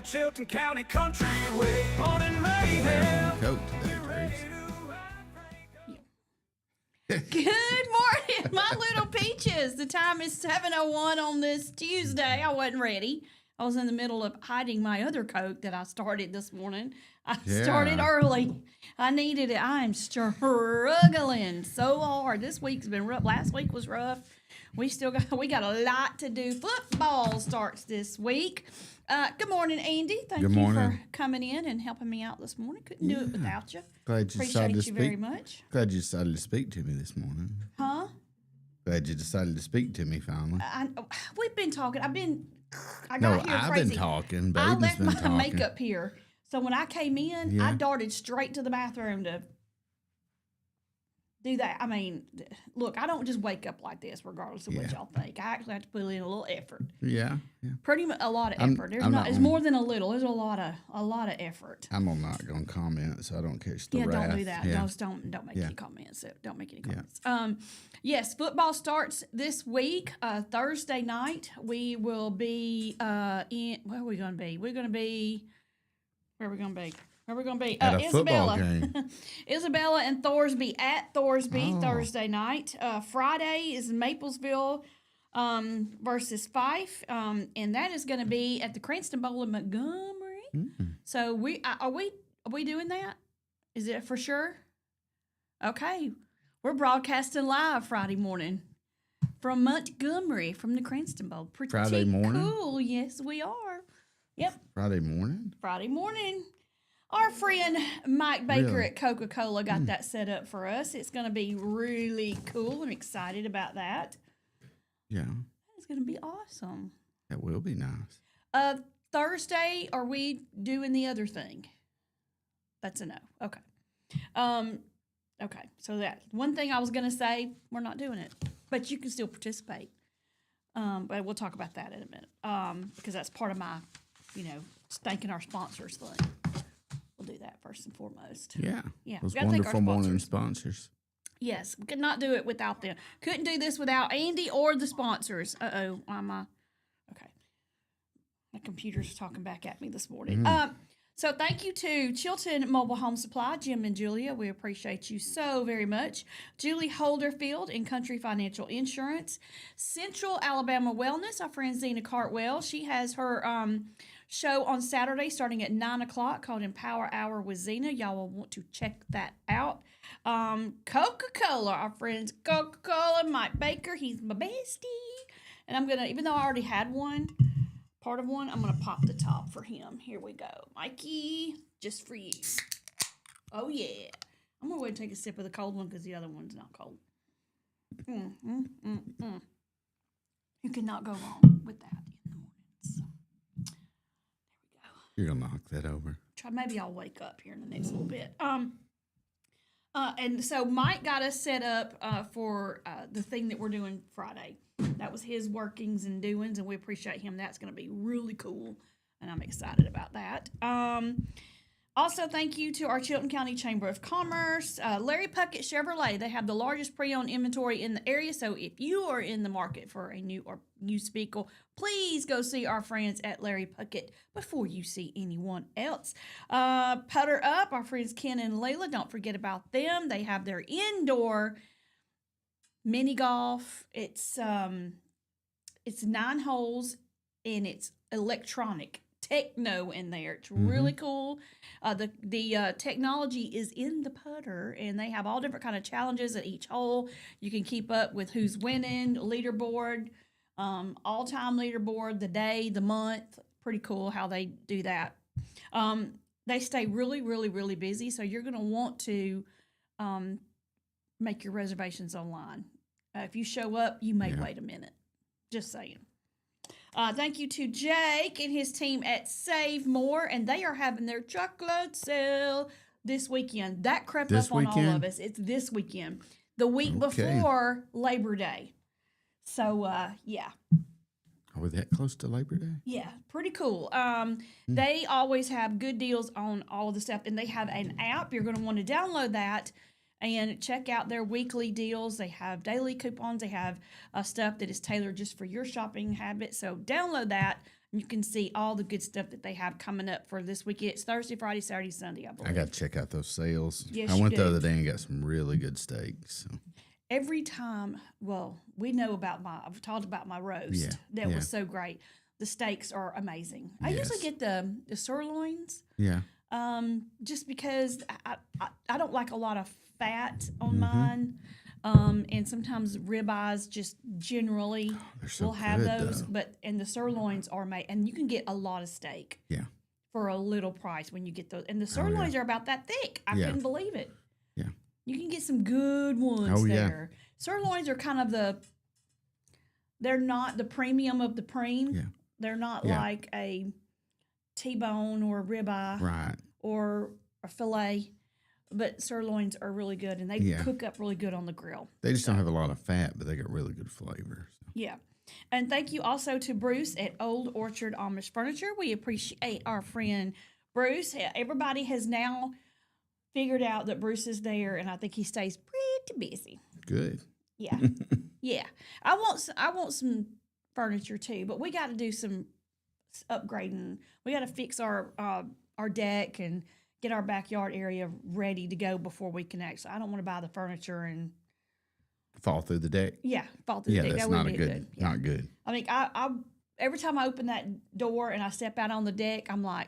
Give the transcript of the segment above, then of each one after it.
Chilton County Country Way. On in Mayhem. Coke today, Good morning, my little peaches. The time is 7:01 on this Tuesday. I wasn't ready. I was in the middle of hiding my other Coke that I started this morning. I started early. I needed it. I am struggling so hard. This week's been rough. Last week was rough. We got a lot to do. Football starts this week. Good morning, Andy. Thank you for coming in and helping me out this morning. Couldn't do it without you. Glad you decided to speak. Very much. Glad you decided to speak to me this morning. Huh? Glad you decided to speak to me finally. We've been talking. I've been talking. Baby's I left been my talking. makeup here. So when I came in, I darted straight to the bathroom to do that. I mean, look, I don't just wake up like this regardless of what y'all think. I actually have to put in a little effort. Yeah. Pretty much a lot of effort. It's more than a little. There's a lot of effort. I'm not going to comment so I don't catch the wrath. Don't do that. Yeah. Don't make any comments. Don't make any comments. Yes, football starts this week. Thursday night, we will be in. Where are we going to be? Where are we going to be? At a football game. Isabella and Thorsby at Thorsby Thursday night. Friday is Maplesville versus Fife, and that is going to be at the Cranston Bowl in Montgomery. Mm-hmm. So are we doing that? Is it for sure? Okay, we're broadcasting live Friday morning from Montgomery from the Cranston Bowl. Pretty Friday morning. Cool. Yes, we are. Yep. Friday morning. Our friend Mike Baker at Coca-Cola got that set up for us. It's going to be really cool. I'm excited about that. Yeah. It's going to be awesome. That will be nice. Thursday, are we doing the other thing? That's a no. Okay. Okay. So that one thing I was going to say, we're not doing it, but you can still participate. But we'll talk about that in a minute because that's part of my, thanking our sponsors thing. We'll do that first and foremost. Yeah. Those we gotta wonderful morning sponsors. Yes, we could not do it without them. Couldn't do this without Andy or the sponsors. Okay. My computer's talking back at me this morning. So thank you to Chilton Mobile Home Supply, Jim and Julia. We appreciate you so very much. Julie Holderfield and Country Financial Insurance. Central Alabama Wellness, our friend Zena Cartwell. She has her show on Saturday starting at 9 o'clock called Empower Hour with Zena. Y'all will want to check that out. Coca-Cola, our friends Coca-Cola, Mike Baker. He's my bestie. And I'm going to, even though I already had part of one, I'm going to pop the top for him. Here we go. Mikey, just for you. Oh, yeah. I'm going to go ahead and take a sip of the cold one because the other one's not cold. You cannot go wrong with that in the mornings. You're going to knock that over. Maybe I'll wake up here in the next little bit. And so Mike got us set up for the thing that we're doing Friday. That was his workings and doings, and we appreciate him. That's going to be really cool, and I'm excited about that. Also, thank you to our Chilton County Chamber of Commerce. Larry Puckett Chevrolet, they have the largest pre-owned inventory in the area, so if you are in the market for a new or used vehicle, please go see our friends at Larry Puckett before you see anyone else. Putter Up, our friends Ken and Layla, don't forget about them. They have their indoor mini golf. It's 9 holes, and it's electronic. Techno in there. It's really cool. The technology is in the putter, and they have all different kind of challenges at each hole. You can keep up with who's winning, leaderboard, all-time leaderboard, the day, the month. Pretty cool how they do that. They stay really, really, really busy, so you're going to want to make your reservations online. If you show up, you may wait a minute. Just saying. Thank you to Jake and his team at Save More, and they are having their chocolate sale this weekend. That crept up on all of us. It's this weekend, the week before Labor Day. So, yeah. Are we that close to Labor Day? Yeah, pretty cool. They always have good deals on all of the stuff, and they have an app. You're going to want to download that. And check out their weekly deals. They have daily coupons. They have stuff that is tailored just for your shopping habits. So download that. And you can see all the good stuff that they have coming up for this weekend. It's Thursday, Friday, Saturday, Sunday, I believe. I got to check out those sales. Yes, I you went do. the other day and got some really good steaks. So. Every time, well, we know about I've talked about my roast. Yeah, That yeah. was so great. The steaks are amazing. I usually Yes. get the sirloins. Yeah. Just because I don't like a lot of fat on Mm-hmm. mine. And sometimes ribeyes just generally They're so will have good, those. though. And the sirloins are made, and you can get a lot of steak Yeah. for a little price when you get those. And the yeah. sirloins are about that thick. I Yeah. couldn't believe it. Yeah. You can get some good ones Oh, yeah. there. Sirloins are kind of they're not the premium of the preem. Yeah. They're not Yeah. like a T-bone or a ribeye Right. or a filet, but sirloins are really good, and they Yeah. cook up really good on the grill. They just don't have a lot of fat, but they got really good flavor. So. Yeah. And thank you also to Bruce at Old Orchard Amish Furniture. We appreciate our friend Bruce. Everybody has now figured out that Bruce is there, and I think he stays pretty busy. Good. Yeah. Yeah. I want some furniture too, but we got to do some upgrading. We got to fix our deck and get our backyard area ready to go before we can actually. I don't want to buy the furniture and Fall through the deck. fall through Yeah, the deck. that's That not wouldn't a be good. Yeah. Not good. I mean, I every time I open that door and I step out on the deck, I'm like,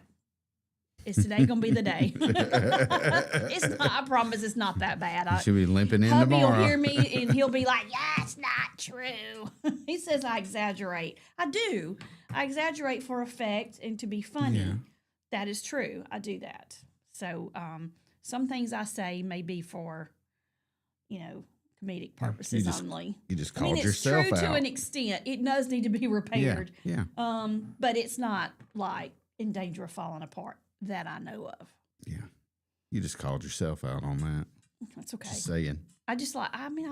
is today gonna be the day? It's not. I promise, it's not that bad. You should be limping in Hubby tomorrow. will hear me and he'll be like, "Yeah, it's not true." He says I exaggerate. I do. I exaggerate for effect and to be funny. Yeah. That is true. I do that. So some things I say may be for, comedic purposes just only. You just I mean, called it's yourself true out. to an extent. It does need to be repaired. Yeah. But it's not like in danger of falling apart that I know of. Yeah. You just called yourself out on that. That's okay. Just saying. I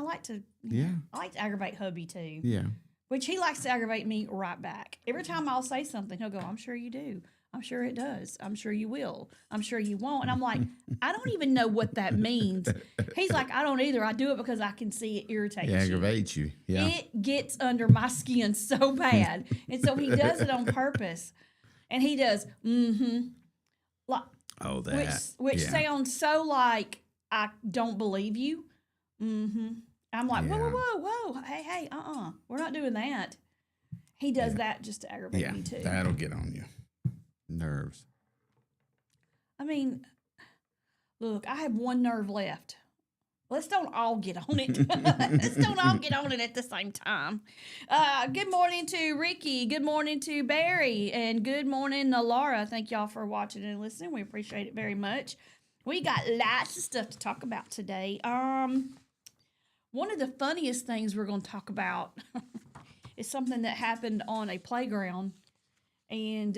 like to Yeah. I like to aggravate hubby too. Yeah. Which he likes to aggravate me right back. Every time I'll say something, he'll go, "I'm sure you do. I'm sure it does. I'm sure you will. I'm sure you won't." And I'm like, I don't even know what that means. He's like, "I don't either. I do it because I can see it irritates It you. aggravates you. Yeah. It gets under my skin so bad." And so he does it on purpose. And he does, like, Oh, that. which yeah. sounds so like I don't believe you. I'm like, Yeah. whoa, hey, we're not doing that. He does that just to aggravate Yeah. me too. That'll get on you. Nerves. I mean, look, I have one nerve left. Let's don't all get on it. Let's don't all get on it at the same time. Good morning to Ricky. Good morning to Barry. And good morning to Laura. Thank y'all for watching and listening. We appreciate it very much. We got lots of stuff to talk about today. One of the funniest things we're going to talk about is something that happened on a playground. And,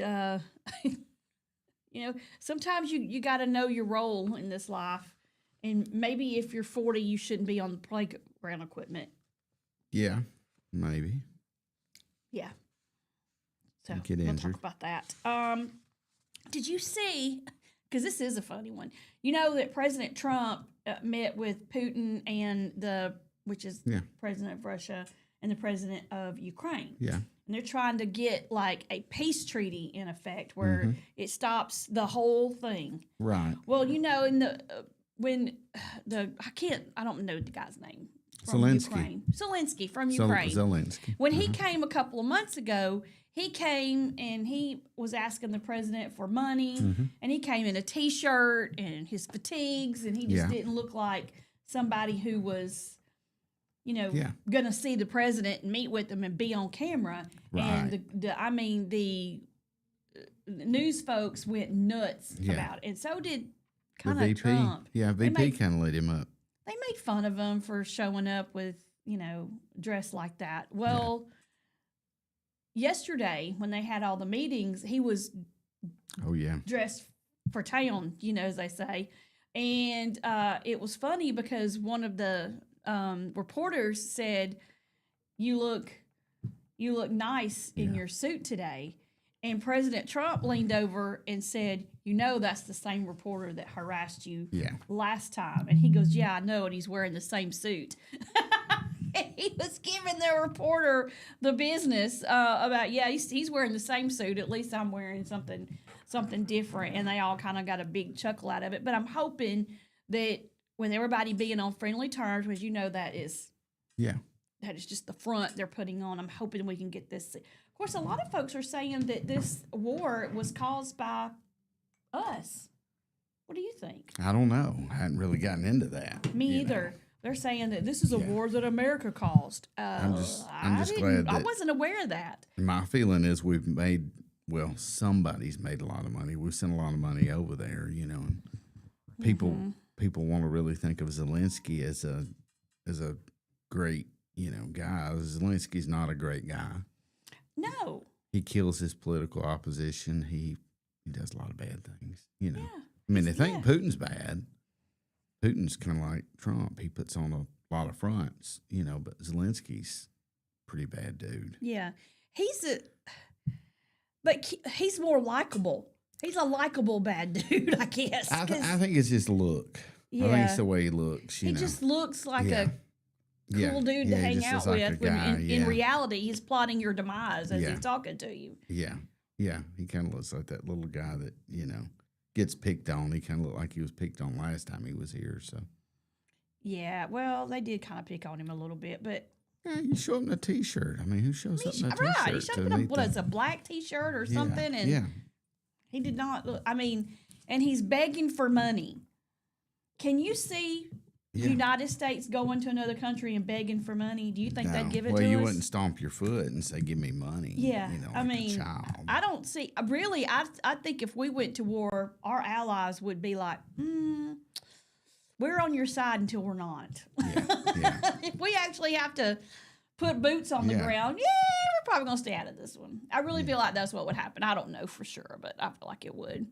sometimes you got to know your role in this life. And maybe if you're 40, you shouldn't be on the playground equipment. Yeah. Maybe. Yeah. So Get we'll injured. talk about that. Did you see, because this is a funny one, you know that President Trump met with Putin and which is Yeah. president of Russia and the president of Ukraine. Yeah. And they're trying to get like a peace treaty in effect where Mm-hmm. it stops the whole thing. Right. Well, in the I don't know the guy's name. From Zelensky. Ukraine. Zelensky from Ukraine. Zelensky. When he came a couple of months ago, he came and he was asking the president for money, and he came in a T-shirt and his fatigues, and he just Yeah. didn't look like somebody who was, Yeah. going to see the president and meet with him and be on camera. And Right. the news folks went nuts Yeah. about it, and so did The kind of VP. Trump. Yeah. They VP made- kind of lit him up. They made fun of him for showing up with, dressed like that. Well, yesterday when they had all the meetings, he was Oh, yeah. dressed for town, as they say. And it was funny because one of the reporters said, "You look nice in your suit today." And President Trump leaned over and said, that's the same reporter that harassed you last time. And he goes, yeah, I know. And he's wearing the same suit. And he was giving the reporter the business about, he's wearing the same suit. At least I'm wearing something different. And they all kind of got a big chuckle out of it. But I'm hoping that with everybody being on friendly terms, which that is just the front they're putting on, I'm hoping we can get this. Of course, a lot of folks are saying that this war was caused by us. What do you think? I don't know. I hadn't really gotten into that. Me either. They're saying that this is a war that America caused. I'm just glad that I wasn't aware of that. My feeling is somebody's made a lot of money. We've sent a lot of money over there, and people want to really think of Zelensky as a great, guy. Zelensky's not a great guy. No. He kills his political opposition. He does a lot of bad things, Yeah. I mean, they think Putin's bad. Putin's kind of like Trump. He puts on a lot of fronts, but Zelensky's a pretty bad dude. Yeah. But he's more likable. He's a likable bad dude, I guess. I think it's just look. Yeah. I think it's the way he looks, He just looks like a cool dude to hang out with. In reality, he's plotting your demise as he's talking to you. Yeah. Yeah. He kind of looks like that little guy that, gets picked on. He kind of looked like he was picked on last time he was here. So. Yeah. Well, they did kind of pick on him a little bit, but. Yeah, you show up in a T-shirt. I mean, who shows up in a T-shirt? Right. He showed up in a black T-shirt or something. And he did not look. I mean, and he's begging for money. Can you see the United States going to another country and begging for money? Do you think they'd give it to us? Well, you wouldn't stomp your foot and say, give me money. Yeah. I mean, a child. I don't see. Really, I think if we went to war, our allies would be like, we're on your side until we're not. Yeah. If we actually have to put boots on the ground, we're probably going to stay out of this one. I really feel like that's what would happen. I don't know for sure, but I feel like it would.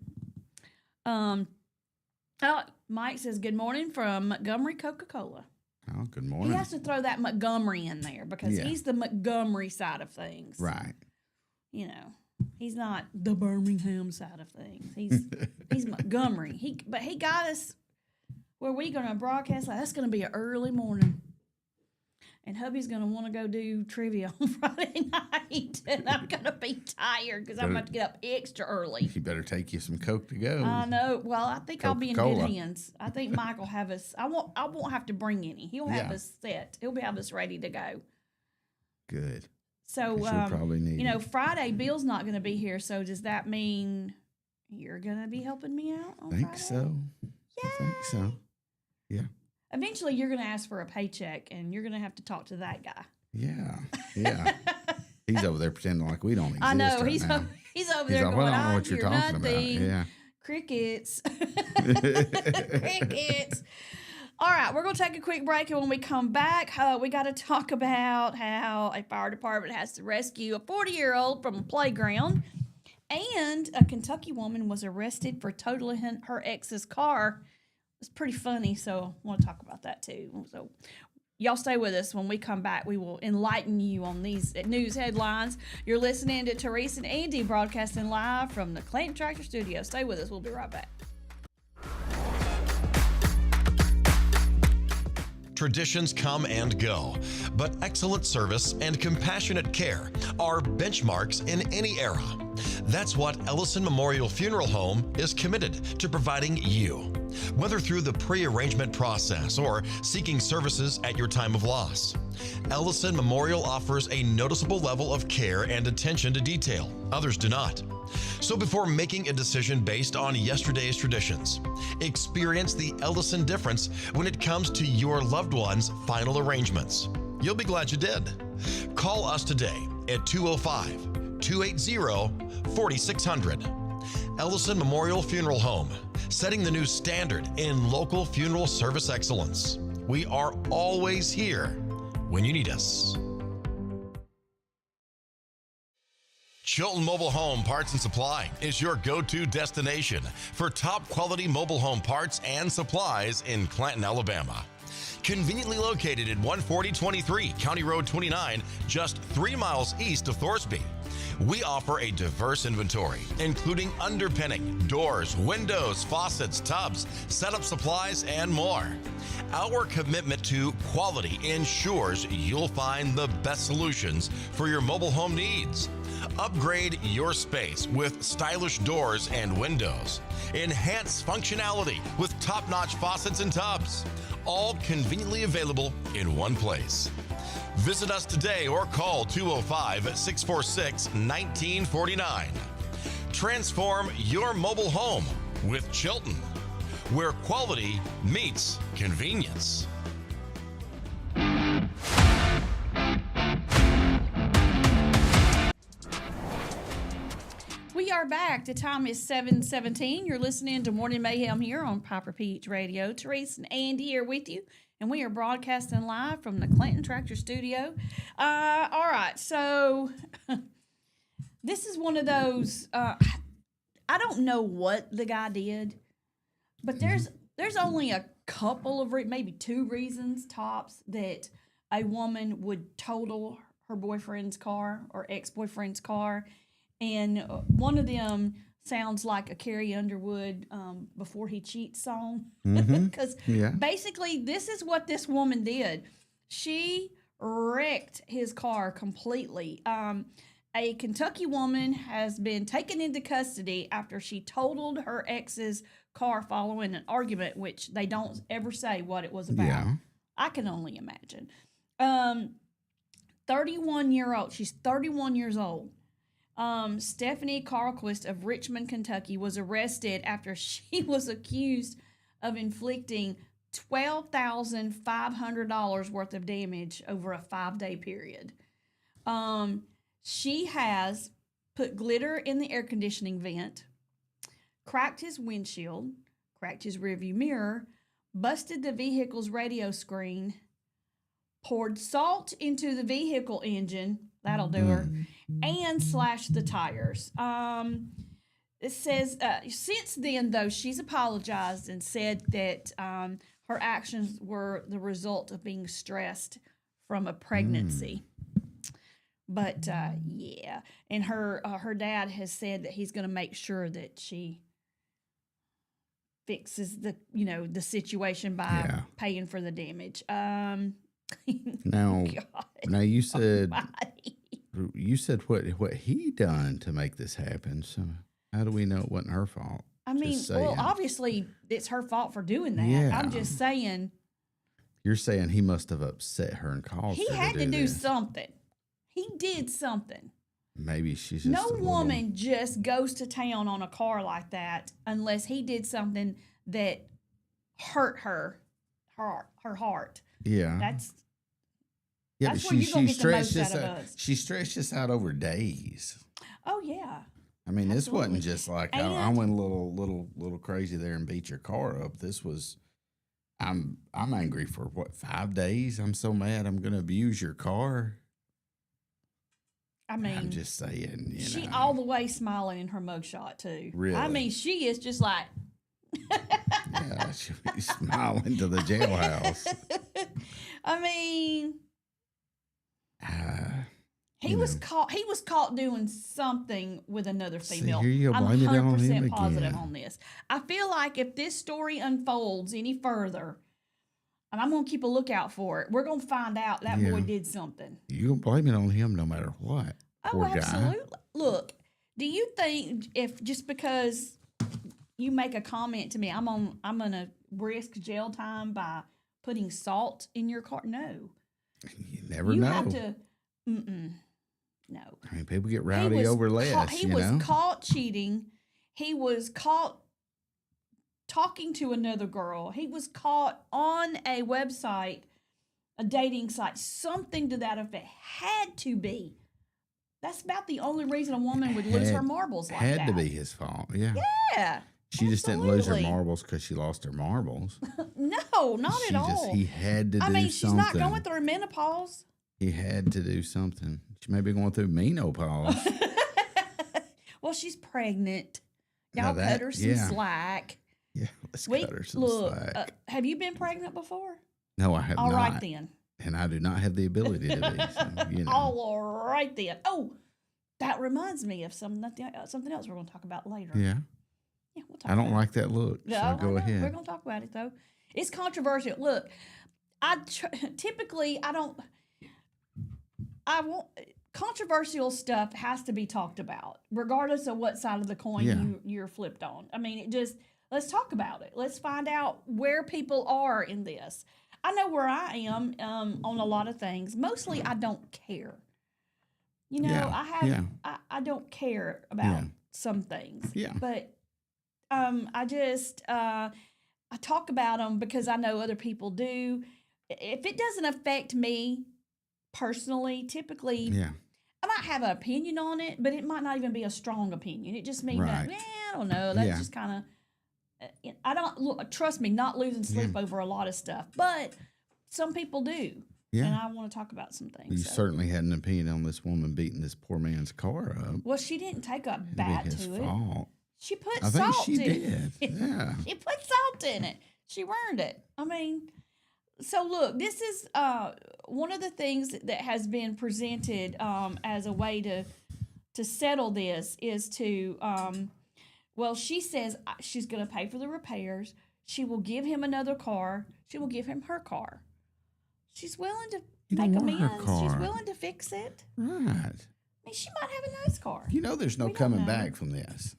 Mike says, good morning from Montgomery Coca-Cola. Oh, good morning. He has to throw that Montgomery in there because he's the Montgomery side of things. Right. He's not the Birmingham side of things. He's Montgomery. But he got us where we're going to broadcast. That's going to be an early morning. And hubby's going to want to go do trivia on Friday night. And I'm going to be tired because I'm about to get up extra early. You better take you some Coke to go. I know. Well, I think I'll be in good hands. I think Mike will have us. I won't have to bring any. He'll have us set. He'll have us ready to go. Good. So, probably need Friday, Bill's not going to be here. So does that mean you're going to be helping me out on Friday? So. Yeah. I think so. Yeah. Eventually, you're going to ask for a paycheck, and you're going to have to talk to that guy. Yeah. He's over there pretending like we don't exist. I know. Right he's now. He's over there like, going, I don't know what you're talking about. Yeah. Crickets. Crickets. All right, we're going to take a quick break, and when we come back, we got to talk about how a fire department has to rescue a 40-year-old from a playground, and a Kentucky woman was arrested for totaling her ex's car. It's pretty funny, so I want to talk about that too. So y'all stay with us. When we come back, we will enlighten you on these news headlines. You're listening to Teresa and Andy broadcasting live from the Clayton Tractor Studio. Stay with us. We'll be right back. Traditions come and go, but excellent service and compassionate care are benchmarks in any era. That's what Ellison Memorial Funeral Home is committed to providing you, whether through the pre-arrangement process or seeking services at your time of loss. Ellison Memorial offers a noticeable level of care and attention to detail. Others do not. So before making a decision based on yesterday's traditions, experience the Ellison difference when it comes to your loved one's final arrangements. You'll be glad you did. Call us today at 205-280-4600. Ellison Memorial Funeral Home, setting the new standard in local funeral service excellence. We are always here when you need us. Chilton Mobile Home Parts and Supply is your go-to destination for top quality mobile home parts and supplies in Clanton, Alabama. Conveniently located at 14023 County Road 29, just 3 miles east of Thorsby. We offer a diverse inventory, including underpinning, doors, windows, faucets, tubs, setup supplies, and more. Our commitment to quality ensures you'll find the best solutions for your mobile home needs. Upgrade your space with stylish doors and windows. Enhance functionality with top-notch faucets and tubs. All conveniently available in one place. Visit us today or call 205-646-1949. Transform your mobile home with Chilton, where quality meets convenience. We are back. The time is 7:17. You're listening to Morning Mayhem here on Piper Peach Radio. Teresa and Andy here with you, and we are broadcasting live from the Clinton Tractor Studio. All right, so this is one of those. I don't know what the guy did, but there's only a couple of maybe two reasons tops that a woman would total her boyfriend's car or ex-boyfriend's car. And one of them sounds like a Carrie Underwood Before He Cheats song. Because basically, this is what this woman did. She wrecked his car completely. A Kentucky woman has been taken into custody after she totaled her ex's car following an argument, which they don't ever say what it was about. Yeah. I can only imagine. 31-year-old. She's 31 years old. Stephanie Carlquist of Richmond, Kentucky, was arrested after she was accused of inflicting $12,500 worth of damage over a 5-day period. She has put glitter in the air conditioning vent, cracked his windshield, cracked his rearview mirror, busted the vehicle's radio screen, poured salt into the vehicle engine, that'll do her, and slashed the tires. It says, since then, though, she's apologized and said that her actions were the result of being stressed from a pregnancy. But, yeah. And her dad has said that he's going to make sure that she fixes the situation by paying for the damage. Now you said what he done to make this happen. So how do we know it wasn't her fault? I mean, well, obviously it's her fault for doing that. Yeah. I'm just saying. You're saying he must have upset her and caused He her had to do this. something. He did something. Maybe she's just no woman just goes to town on a car like that unless he did something that hurt her heart. Yeah. That's but where you're gonna get the most out of out. us. She stretched this out over days. Oh yeah. I mean, this Absolutely. wasn't just like I went a little crazy there and beat your car up. This was, I'm angry for 5 days. I'm so mad. I'm gonna abuse your car. I mean, I'm just saying. She all the way smiling in her mugshot too. Really? I mean, she is just like. Yeah, she'll be smiling to the jailhouse. I mean. He was caught doing something with another female. See, here you I'm blame it on him 100% positive again. on this. I feel like if this story unfolds any further, and I'm going to keep a lookout for it, we're going to find out that boy did something. You're going to blame it on him no matter what. Oh, Poor absolutely. guy. Look, do you think if just because you make a comment to me, I'm going to risk jail time by putting salt in your car? No. You never You know. have to. No. I mean, people get rowdy over less. He was caught cheating. He was caught talking to another girl. He was caught on a website, a dating site, something to that effect. Had to be. That's about the only reason a woman would lose her marbles like that. Had to be his fault. Yeah. Yeah. She just didn't lose her absolutely. marbles because she lost her marbles. No, not at all. He had to do something. she's not going through menopause. He had to do something. She may be going through menopause. Well, she's pregnant. Now Y'all cut her some yeah. slack. Yeah, let's cut her some slack. Have you been pregnant before? No, I have All not. right then. And I do not have the ability to be. So, All right then. Oh, That reminds me of something else we're going to talk about later. Yeah. Yeah, we'll talk I don't about like that look. it. No, So I go know. ahead. We're going to talk about it, though. It's controversial. Look, typically, I don't. I won't. Controversial stuff has to be talked about, regardless of what side of the coin Yeah. you're flipped on. I mean, let's talk about it. Let's find out where people are in this. I know where I am on a lot of things. Mostly, I don't care. You know, Yeah. I don't care about Yeah. some things. Yeah. But I talk about them because I know other people do. If it doesn't affect me personally, typically, Yeah. I might have an opinion on it, but it might not even be a strong opinion. It just means that, Right. I don't know. That's Yeah. just kind of, I don't, look, trust me, not losing sleep over a lot of stuff, but some people do. Yeah. And I want to talk about some things. You certainly had an opinion on this woman beating this poor man's car up. Well, she didn't take a It'd be bat his to it. fault. She put I think salt she in did. it. Yeah. She put salt in it. She earned it. I mean, so look, this is one of the things that has been presented as a way to settle this is to, well, she says she's going to pay for the repairs. She will give him another car. She will give him her car. She's willing to You don't make want her amends. She's car. willing to fix it. Right. I mean, she might have a nice car. You know there's no We don't coming know. back from this.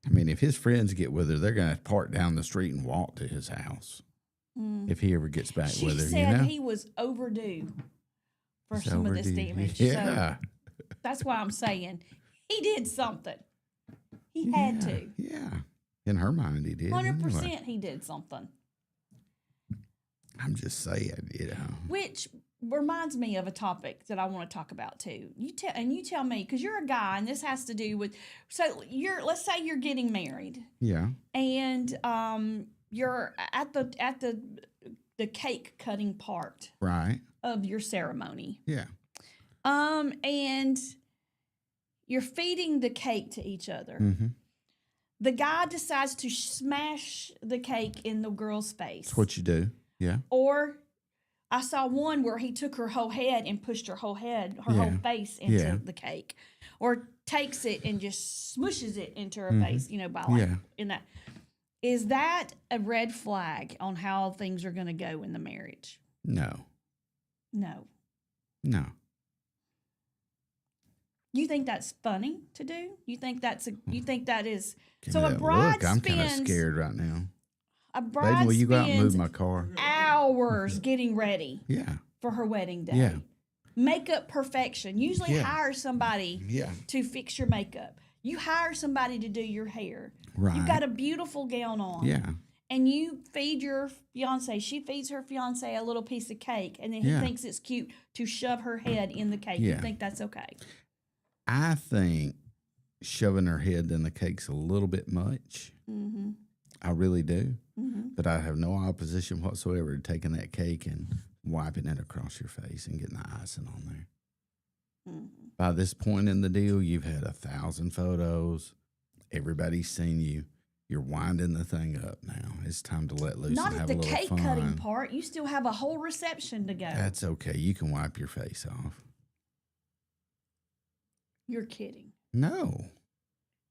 I mean, if his friends get with her, they're going to park down the street and walk to his house. If he ever gets back She with her, said you know? he was overdue for He's some of this overdue. damage. Yeah. So that's why I'm saying he did something. He had yeah. to. Yeah. In her mind, he did. 100% Anyway. he did something. I'm just saying, you know. Which reminds me of a topic that I want to talk about too. You tell me, because you're a guy, and this has to do with. So let's say you're getting married, Yeah. and you're at the cake cutting part Right. of your ceremony, Yeah. and you're feeding the cake to each other. Mm-hmm. The guy decides to smash the cake in the girl's face. That's what you do. Yeah. Or I saw one where he took her whole head and pushed her whole Yeah. face into Yeah. the cake. Or takes it and just smushes it into her Mhm. face, by like Yeah. in that. Is that a red flag on how things are going to go in the marriage? No. No. No. You think that's funny to do? You think that is Give so me a that bride look. I'm kind of spends scared right now. a bride Baby, will you go out and move spends my car? hours getting ready Yeah. for her wedding day. Yeah. Makeup perfection. Usually Yeah. hire somebody Yeah. to fix your makeup. You hire somebody to do your hair. Right. You've got a beautiful gown on. Yeah. And you feed your fiance. She feeds her fiance a little piece of cake, and then he Yeah. thinks it's cute to shove her head in the cake. You Yeah. think that's okay? I think shoving her head in the cake's a little bit much. Mm-hmm. I really do. Mm-hmm. But I have no opposition whatsoever to taking that cake and wiping it across your face and getting the icing on there. Mm-hmm. By this point in the deal, you've had 1,000 photos. Everybody's seen you. You're winding the thing up now. It's time to let loose Not and at have the a little cake fun. cutting part. You still have a whole reception to go. That's okay. You can wipe your face off. You're kidding. No.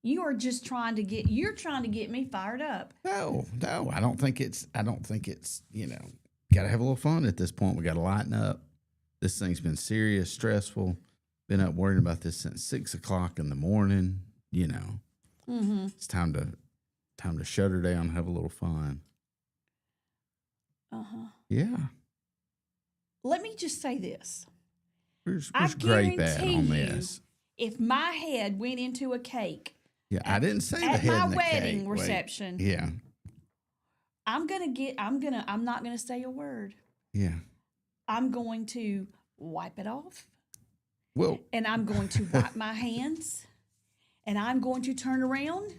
You are just trying to get me fired up. No. I don't think it's, got to have a little fun at this point. We got to lighten up. This thing's been serious, stressful. Been up worrying about this since 6 o'clock in the morning. Mm-hmm. It's time to shut her down and have a little fun. Uh-huh. Yeah. Let me just say this. Where's I Grape at guarantee on you, this? if my head went into a cake Yeah, I didn't say the at head my in the wedding cake. Wait. reception, Yeah. I'm not gonna say a word. Yeah. I'm going to wipe it off, Well, and I'm going to wipe my hands, and I'm going to turn around,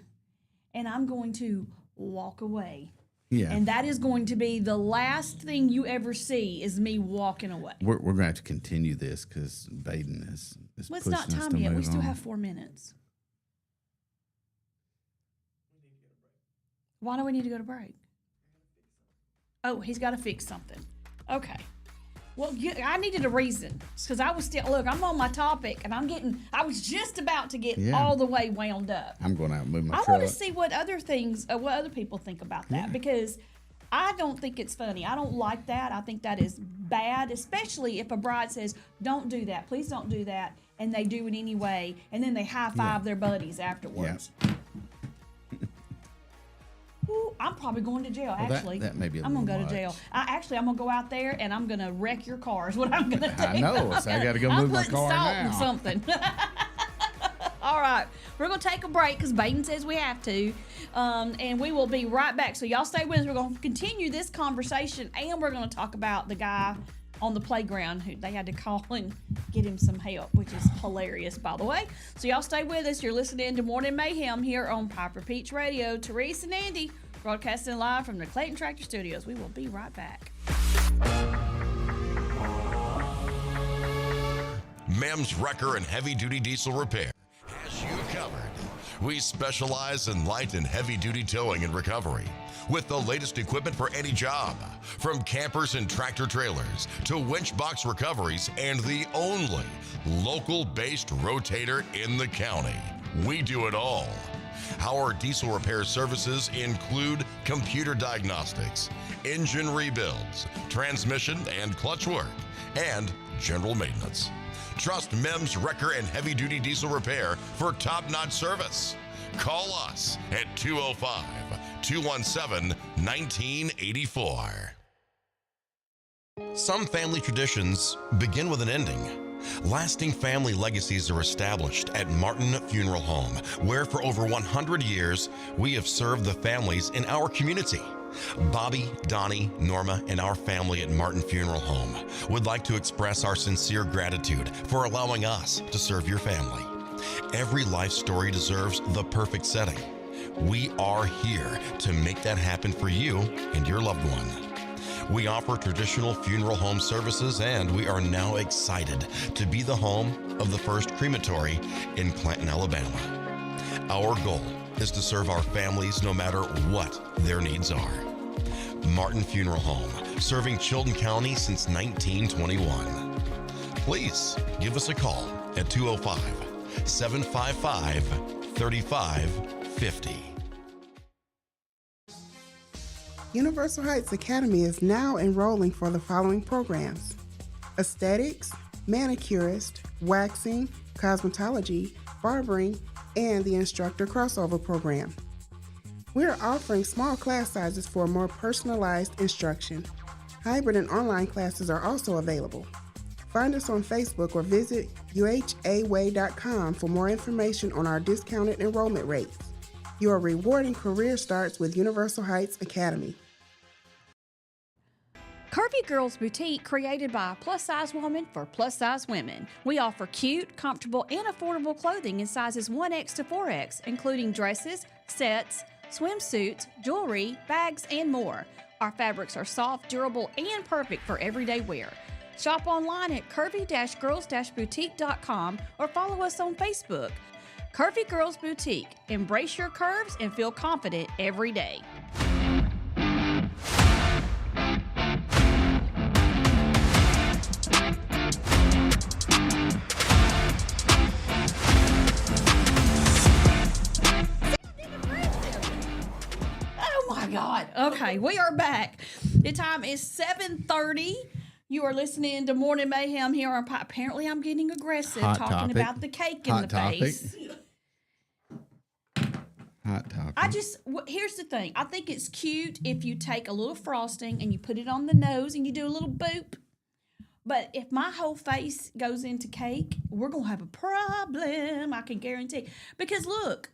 and I'm going to walk away. yeah. And that is going to be the last thing you ever see is me walking away. We're going to have to continue this because Baden is Well, it's pushing not us time to yet. We move still on. have 4 minutes. Why do we need to go to break? Oh, he's got to fix something. Okay. Well, I needed a reason because I was still I'm on my topic and I was just about to get all the way wound up. I'm going out and move my truck. I want to see what other people think about that because I don't think it's funny. I don't like that. I think that is bad, especially if a bride says, "Don't do that. Please don't do that," and they do it anyway, and then they high five their buddies afterwards. Yeah. Ooh, I'm probably going to jail. Well, actually, that may be. I'm gonna go much. to jail. I'm gonna go out there and I'm gonna wreck your car. Is what I'm gonna do. I know. So I got to go move my car salt now. in something. All right, we're gonna take a break because Baden says we have to, and we will be right back. So y'all stay with us. We're gonna continue this conversation, and we're gonna talk about the guy on the playground who they had to call and get him some help, which is hilarious, by the way. So y'all stay with us. You're listening to Morning Mayhem here on Piper Peach Radio. Therese and Andy broadcasting live from the Clayton Tractor Studios. We will be right back. Mem's Wrecker and Heavy Duty Diesel Repair has you covered. We specialize in light and heavy duty towing and recovery with the latest equipment for any job, from campers and tractor trailers to winch box recoveries, and the only local-based rotator in the county. We do it all. Our diesel repair services include computer diagnostics, engine rebuilds, transmission and clutch work, and general maintenance. Trust Mem's Wrecker and Heavy Duty Diesel Repair for top-notch service. Call us at 205-217-1984. Some family traditions begin with an ending. Lasting family legacies are established at Martin Funeral Home, where for over 100 years, we have served the families in our community. Bobby, Donnie, Norma, and our family at Martin Funeral Home would like to express our sincere gratitude for allowing us to serve your family. Every life story deserves the perfect setting. We are here to make that happen for you and your loved one. We offer traditional funeral home services, and we are now excited to be the home of the first crematory in Clanton, Alabama. Our goal is to serve our families no matter what their needs are. Martin Funeral Home, serving Chilton County since 1921. Please give us a call at 205-755-3550. Universal Heights Academy is now enrolling for the following programs: aesthetics, manicurist, waxing, cosmetology, barbering, and the instructor crossover program. We are offering small class sizes for more personalized instruction. Hybrid and online classes are also available. Find us on Facebook or visit uhaway.com for more information on our discounted enrollment rates. Your rewarding career starts with Universal Heights Academy. Curvy Girls Boutique, created by a plus-size woman for plus-size women. We offer cute, comfortable, and affordable clothing in sizes 1X to 4X, including dresses, sets, swimsuits, jewelry, bags, and more. Our fabrics are soft, durable, and perfect for everyday wear. Shop online at curvy-girls-boutique.com or follow us on Facebook. Curvy Girls Boutique. Embrace your curves and feel confident every day. Oh my God. Okay, we are back. The time is 7:30. You are listening to Morning Mayhem here on Apparently I'm getting aggressive talking topic. about the cake in the face. Hot topic. Here's the thing. I think it's cute if you take a little frosting and you put it on the nose and you do a little boop. But if my whole face goes into cake, we're going to have a problem, I can guarantee. Because look,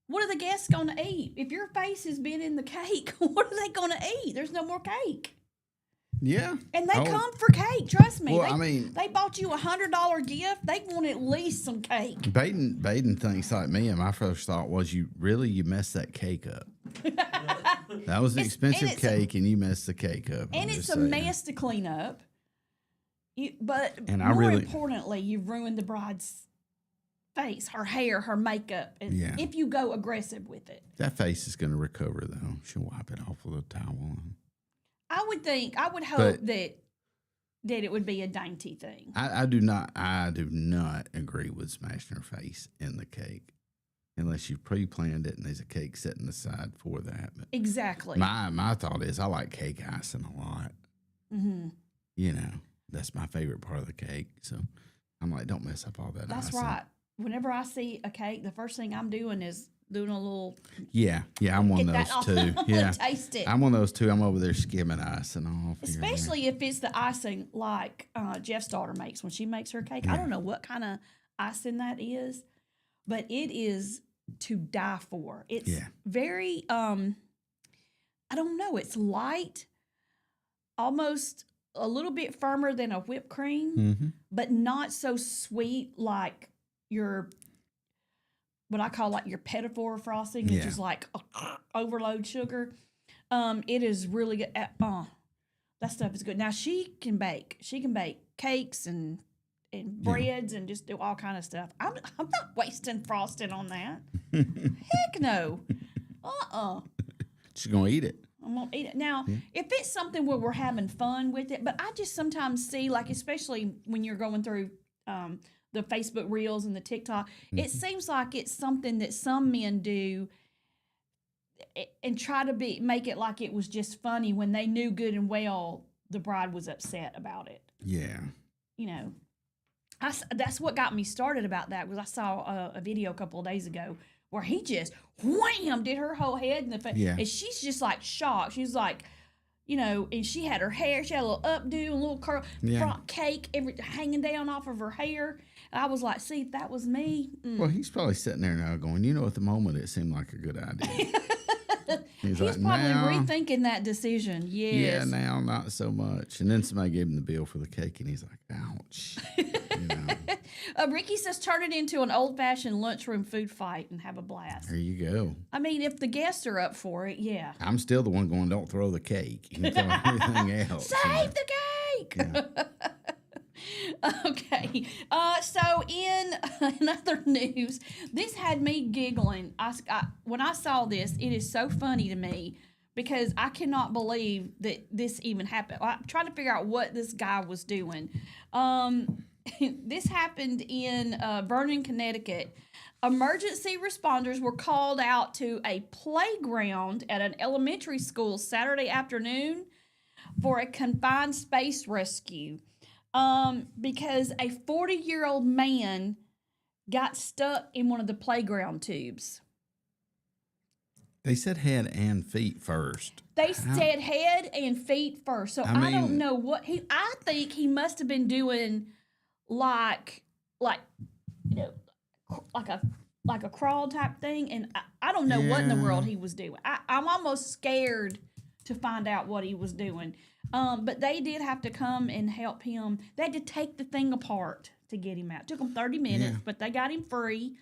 what are the guests going to eat? If your face has been in the cake, what are they going to eat? There's no more cake. Yeah. And they come for cake, trust me. Well, they bought you $100 gift. They want at least some cake. Baden thinks like me, and my first thought was, you messed that cake up. That was an expensive cake, and you messed the cake up. And it's a mess to clean up. But and more importantly, you've ruined the bride's face, her hair, her makeup. If you go aggressive with it. That face is going to recover, though. She'll wipe it off with a towel. I would hope that that it would be a dainty thing. I do not agree with smashing her face in the cake unless you pre-planned it and there's a cake setting aside for that. But Exactly. my thought is I like cake icing a lot. Mm-hmm. You know, that's my favorite part of the cake. So I'm like, don't mess up all that That's icing. right. Whenever I see a cake, the first thing I'm doing is doing a little. Yeah, I'm one Get of that those off. too. Yeah, Taste it. I'm one of those too. I'm over there skimming icing off. here and there. Especially if it's the icing like Jeff's daughter makes when she makes her cake. I don't know what kind of icing that is, but it is to die for. It's very, I don't know, it's light, almost a little bit firmer than a whipped cream, but not so sweet like your, what I call like your petit-four frosting, which is like overload sugar. It is really good. That stuff is good. Now she can bake. She can bake cakes and breads and just do all kind of stuff. I'm not wasting frosting on that. Heck no. She's gonna eat it. I'm gonna eat it. Now, if it's something where we're having fun with it, but I just sometimes see, like, especially when you're going through the Facebook Reels and the TikTok, it seems like it's something that some men do and try to make it like it was just funny when they knew good and well the bride was upset about it. Yeah. You know, that's what got me started about that, was I saw a video a couple of days ago where he just wham did her whole head in the face, and she's just like shocked. She's like, you know, and she had her hair, she had a little updo, a little curl, front cake, hanging down off of her hair. And I was like, see, if that was me. Well, he's probably sitting there now going, you know, at the moment it seemed like a good idea. He's like, probably now, rethinking that decision. Yes. Yeah, now not so much. And then somebody gave him the bill for the cake, and he's like, ouch. You know. Ricky says, turn it into an old-fashioned lunchroom food fight and have a blast. There you go. I mean, if the guests are up for it, yeah. I'm still the one going, don't throw the cake. You can throw everything else. Save the cake! Yeah. Okay. So in other news, this had me giggling. When I saw this, it is so funny to me because I cannot believe that this even happened. I'm trying to figure out what this guy was doing. This happened in Vernon, Connecticut. Emergency responders were called out to a playground at an elementary school Saturday afternoon for a confined space rescue. Because a 40-year-old man got stuck in one of the playground tubes. They said head and feet first. They said head and feet first. So I don't know what I think he must have been doing like you know, like a crawl type thing, and I don't know what in the world he was doing. I'm almost scared to find out what he was doing. But they did have to come and help him. They had to take the thing apart to get him out. It took them 30 minutes, but they got him free.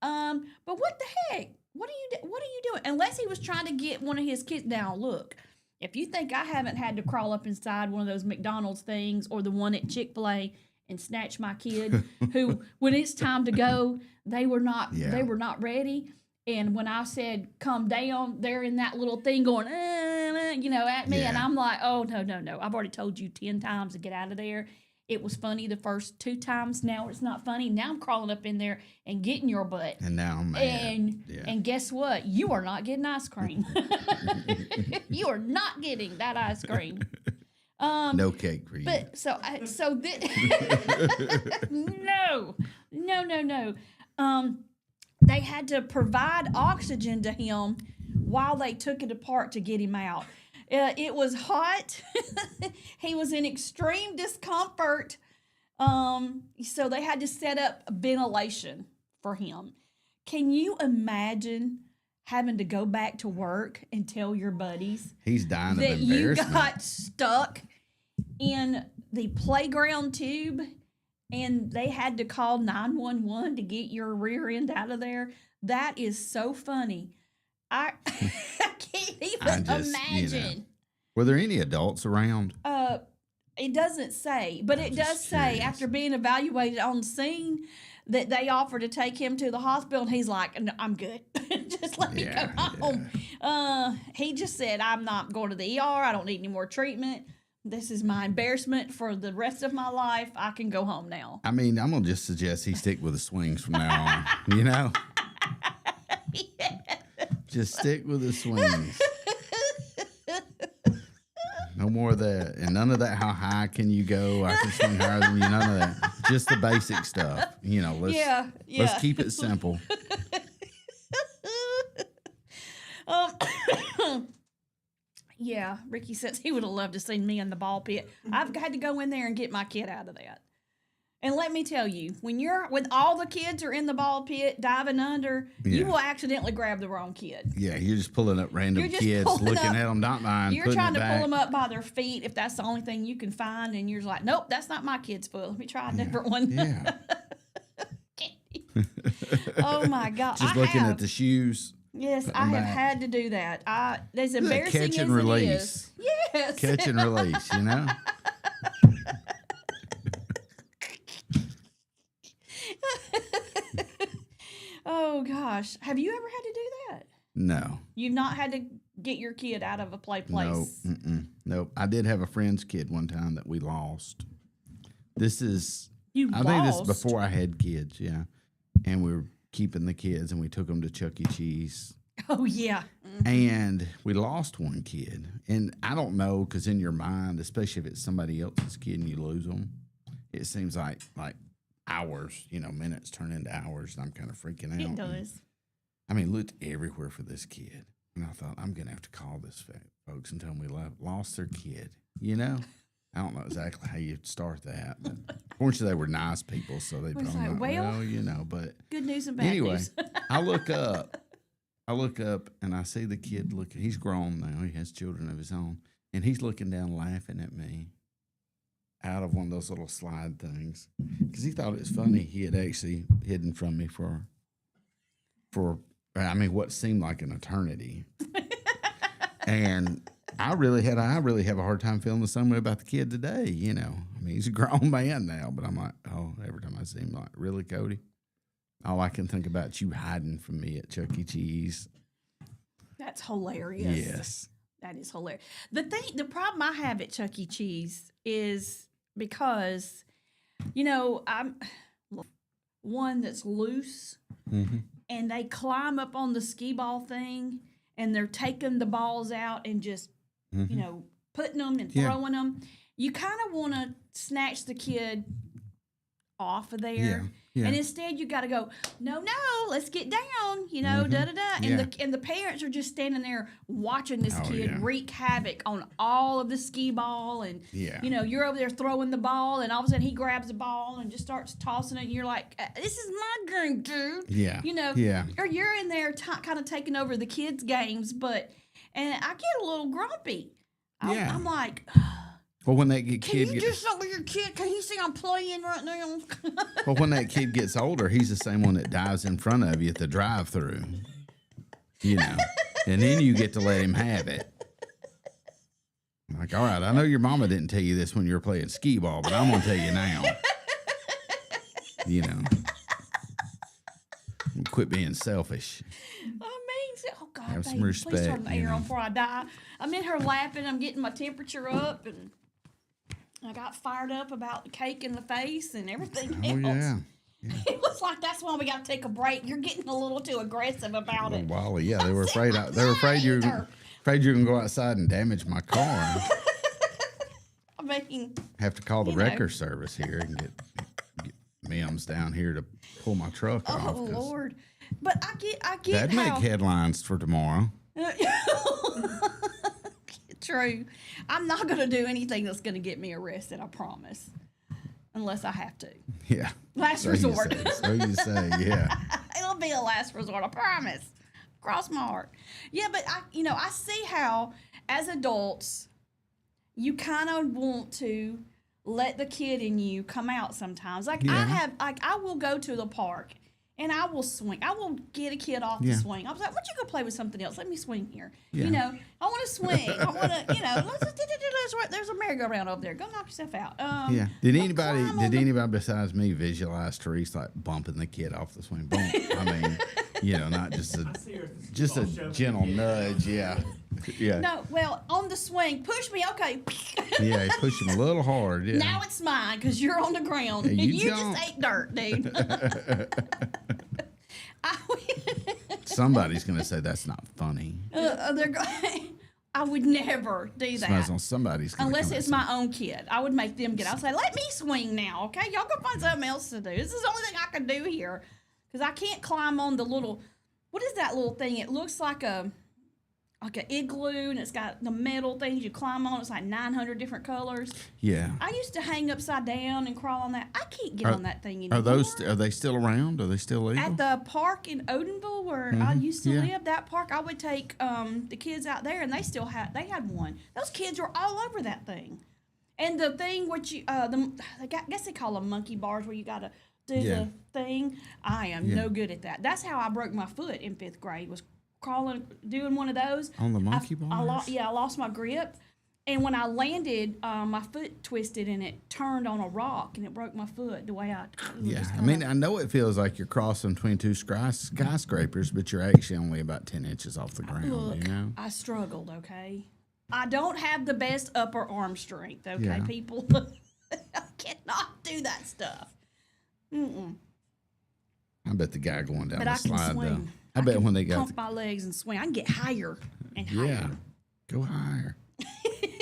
But what the heck? What are you doing? Unless he was trying to get one of his kids. Now, look, if you think I haven't had to crawl up inside one of those McDonald's things or the one at Chick-fil-A and snatch my kid, who, when it's time to go, they were not ready. And when I said, come down, they're in that little thing going, you know, at me. And I'm like, oh, no. I've already told you 10 times to get out of there. It was funny the first 2 times. Now it's not funny. Now I'm crawling up in there and getting your butt. And now I'm mad. And guess what? You are not getting ice cream. You are not getting that ice cream. No cake for you. But no. They had to provide oxygen to him while they took it apart to get him out. It was hot. He was in extreme discomfort. So they had to set up ventilation for him. Can you imagine having to go back to work and tell your buddies he's dying that of you embarrassment? got stuck in the playground tube and they had to call 911 to get your rear end out of there? That is so funny. I can't even imagine. You know, were there any adults around? It doesn't say, but it does say after being evaluated on scene that they offered to take him to the hospital, and he's like, no, I'm good. Just let me go home. He just said, I'm not going to the ER. I don't need any more treatment. This is my embarrassment for the rest of my life. I can go home now. I mean, I'm gonna just suggest he stick with the swings from now on. You know, just stick with the swings. No more of that, and none of that. How high can you go? I can swing higher than you. None of that. Just the basic stuff. You know, let's keep it simple. Yeah, Ricky says he would have loved to see me in the ball pit. I've had to go in there and get my kid out of that. And let me tell you, when all the kids are in the ball pit diving under, you will accidentally grab the wrong kid. Yeah, you're just pulling up random kids, looking at them, not mine. You're trying to pull them up by their feet if that's the only thing you can find, and you're like, nope, that's not my kid's foot. Let me try a different one. Yeah. Oh my God! Just looking at the shoes. Yes, I have had to do that. As embarrassing catch and as release. it is. Yes. Catch and release, you know? Oh, gosh. Have you ever had to do that? No. You've not had to get your kid out of a play place? No. Nope. I did have a friend's kid one time that we lost. I think this is before I had kids, yeah. And we were keeping the kids, and we took them to Chuck E. Cheese. Oh, yeah. Mm-hmm. And we lost one kid. And I don't know, because in your mind, especially if it's somebody else's kid and you lose them, it seems like hours, minutes turn into hours, and I'm kind of freaking out. It does. I mean, looked everywhere for this kid. And I thought, I'm going to have to call this folks and tell them we lost their kid. I don't know exactly how you start that. But fortunately, they were nice people, so they probably but good news and bad Anyway, news. I look up, and I see the kid looking. He's grown now. He has children of his own. And he's looking down laughing at me out of one of those little slide things because he thought it was funny. He had actually hidden from me for what seemed like an eternity. And I really have a hard time feeling the same way about the kid today. I mean, he's a grown man now, but I'm like, oh, every time I see him, like, really, Cody? All I can think about you hiding from me at Chuck E. Cheese. That's hilarious. Yes. That is hilarious. The problem I have at Chuck E. Cheese is because, I'm one that's loose, and they climb up on the skee ball thing, and they're taking the balls out and just, putting them and throwing them. You kind of want to snatch the kid off of there. Yeah. And instead you got to go, no, let's get down, da-da-da. And the parents are just standing there watching this kid wreak havoc on all of the skee ball. And, you're over there throwing the ball, and all of a sudden he grabs the ball and just starts tossing it. And you're like, this is my game, dude. Yeah. Or you're in there kind of taking over the kids' games. And I get a little grumpy. I'm like... Well, when that kid can you do something with your kid? Can you see I'm playing right now? Well, when that kid gets older, he's the same one that dives in front of you at the drive-thru, and then you get to let him have it. Like, all right, I know your mama didn't tell you this when you were playing skee ball, but I'm gonna tell you now. Quit being selfish. Oh God, have some respect. Please turn the air on before I die. I'm in here laughing. I'm getting my temperature up, and I got fired up about the cake in the face and everything else. Yeah. It was like that's why we got to take a break. You're getting a little too aggressive about it. Wally, yeah, they were afraid. They were afraid you were gonna go outside and damage my car. I mean, have to call the wrecker service here and get Mims down here to pull my truck off. Oh Lord! But I get that'd make headlines for tomorrow. True. I'm not going to do anything that's going to get me arrested, I promise. Unless I have to. Yeah. Last resort. So you say, yeah. It'll be a last resort, I promise. Cross my heart. Yeah, but I see how, as adults, you kind of want to let the kid in you come out sometimes. I will go to the park and I will swing. I will get a kid off the swing. I was like, why don't you go play with something else? Let me swing here. Yeah. I want to swing. I want to, there's a merry-go-round over there. Go knock yourself out. Did anybody besides me visualize Therese like bumping the kid off the swing? Bump. I mean, Not just a gentle nudge. Yeah. Yeah. No, well, on the swing, push me, okay. Yeah, you push him a little hard. Yeah. Now it's mine because you're on the ground. Yeah, you you jump. just ate dirt, dude. Somebody's gonna say that's not funny. I would never do that. Somebody's gonna unless come it's and my own kid. I would make them get out and say, let me swing now, okay? Y'all go find something else to do. This is the only thing I can do here. Because I can't climb on the little, what is that little thing? It looks like an igloo, and it's got the metal things you climb on. It's like 900 different colors. Yeah. I used to hang upside down and crawl on that. I can't get on that thing anymore. Are they still around? Are they still legal? At the park in Odenville where I used to live, that park, I would take the kids out there, and they had one. Those kids were all over that thing. And the thing which I guess they call them monkey bars, where you got to do the thing. I am no good at that. That's how I broke my foot in 5th grade, was crawling, doing one of those. On the monkey bars? I lost my grip. And when I landed, my foot twisted and it turned on a rock and it broke my foot the way I know it feels like you're crossing between two skyscrapers, but you're actually only about 10 inches off the ground, Look, I struggled, okay? I don't have the best upper arm strength, okay, people? I cannot do that stuff. Mm-mm. I bet the guy going down the I slide, can though. swing. I bet when they got pump my legs and swing, I can get higher and higher. Yeah, go higher.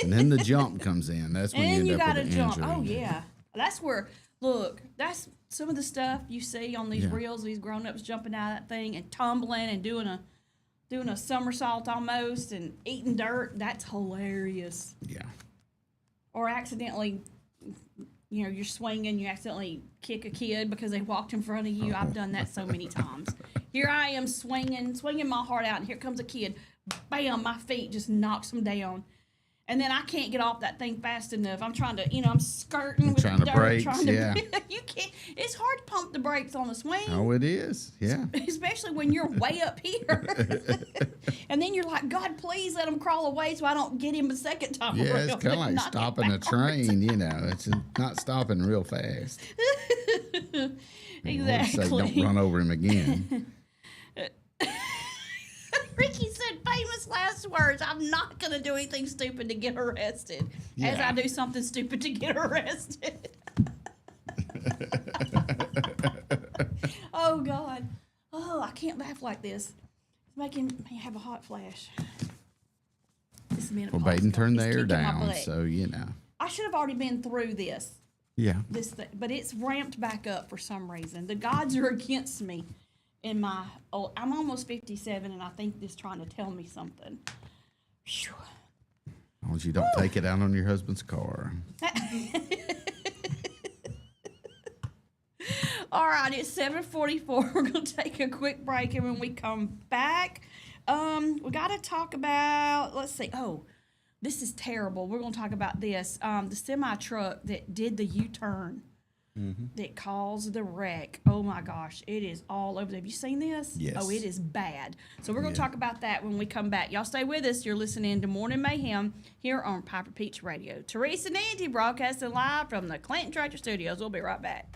And then the jump comes in. That's when And you you end up gotta with an jump. injury. Oh yeah, that's where. Look, that's some of the stuff you see on these reels. These grown-ups jumping out of that thing and tumbling and doing a somersault almost and eating dirt. That's hilarious. Yeah. Or accidentally, you're swinging. You accidentally kick a kid because they walked in front of you. I've done that so many times. Here I am swinging my heart out, and here comes a kid. Bam! My feet just knocks them down. And then I can't get off that thing fast enough. I'm trying to, I'm skirting with trying the to dirt. brake, You can't. It's hard to pump the brakes on a swing. Oh, it is. Yeah. Especially when you're way up here. And then you're like, God, please let him crawl away so I don't get him a second time. Yeah, around it's kind of and like knock him stopping a backwards. train, It's not stopping real fast. Exactly. Don't run over him again. Ricky said famous last words. I'm not going to do anything stupid to get arrested. As Yeah. I do something stupid to get arrested. Oh, God. Oh, I can't laugh like this. It's making me have a hot flash. This Well, Baden turned the air down, so I should have already been through this. Yeah. This thing, but it's ramped back up for some reason. The gods are against me. I'm almost 57, and I think this trying to tell me something. Whew. As long as you don't take it out on your husband's car. All right, it's 7:44. We're gonna take a quick break, and when we come back, we got to talk about. Let's see. Oh, this is terrible. We're gonna talk about this. The semi truck that did the U-turn. That caused the wreck. Oh my gosh, it is all over. Have you seen this? Yes. Oh, it is bad. So we're going to talk about that when we come back. Y'all stay with us. You're listening to Morning Mayhem here on Piper Peach Radio. Teresa and Andy broadcasting live from the Clanton Tractor Studios. We'll be right back.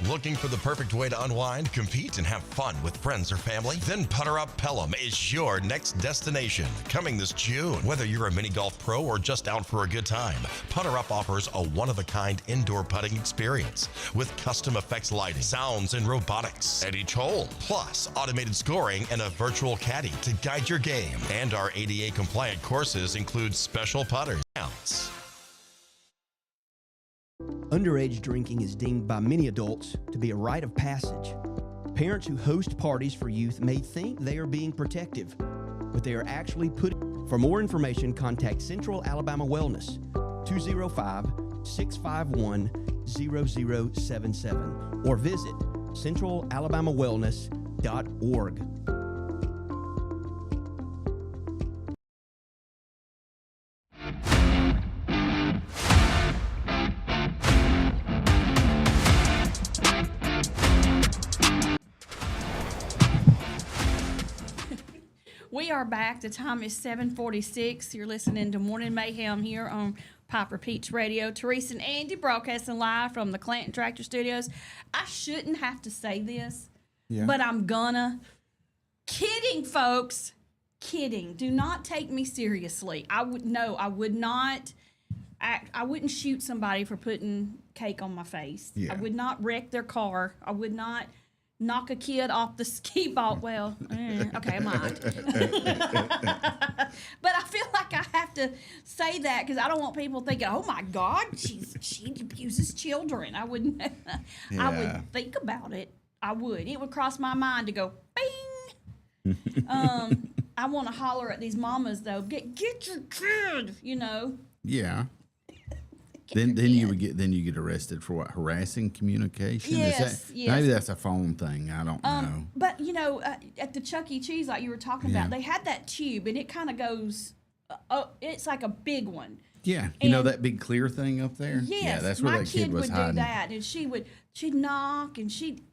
Looking for the perfect way to unwind, compete, and have fun with friends or family? Then Putter Up Pelham is your next destination. Coming this June. Whether you're a mini golf pro or just out for a good time, Putter Up offers a one-of-a-kind indoor putting experience with custom effects lighting, sounds, and robotics at each hole. Plus, automated scoring and a virtual caddy to guide your game. And our ADA-compliant courses include special putters. Counts. Underage drinking is deemed by many adults to be a rite of passage. Parents who host parties for youth may think they are being protective, but they are actually putting. For more information, contact Central Alabama Wellness, 205-651-0077, or visit centralalabamawellness.org. We are back. The time is 7:46. You're listening to Morning Mayhem here on Piper Peach Radio. Teresa and Andy broadcasting live from the Clanton Tractor Studios. I shouldn't have to say this, but I'm gonna. Kidding, folks. Kidding. Do not take me seriously. I would not. I wouldn't shoot somebody for putting cake on my face. Yeah. I would not wreck their car. I would not knock a kid off the ski ball. Well, okay, I might. But I feel like I have to say that because I don't want people thinking, "Oh my God, she abuses children." I wouldn't. I would think about it. I would. It would cross my mind to go, bing. I want to holler at these mamas though. Get your kid. Yeah. Then you get arrested for what, harassing communication? Yes, yes. Maybe that's a phone thing. I don't know. But at the Chuck E. Cheese, like you were talking about, they had that tube, and it kind of goes. It's like a big one. Yeah, And- that big clear thing up there. Yes, Yeah, that's where my that kid was would hiding. do that, and she'd knock, and she'd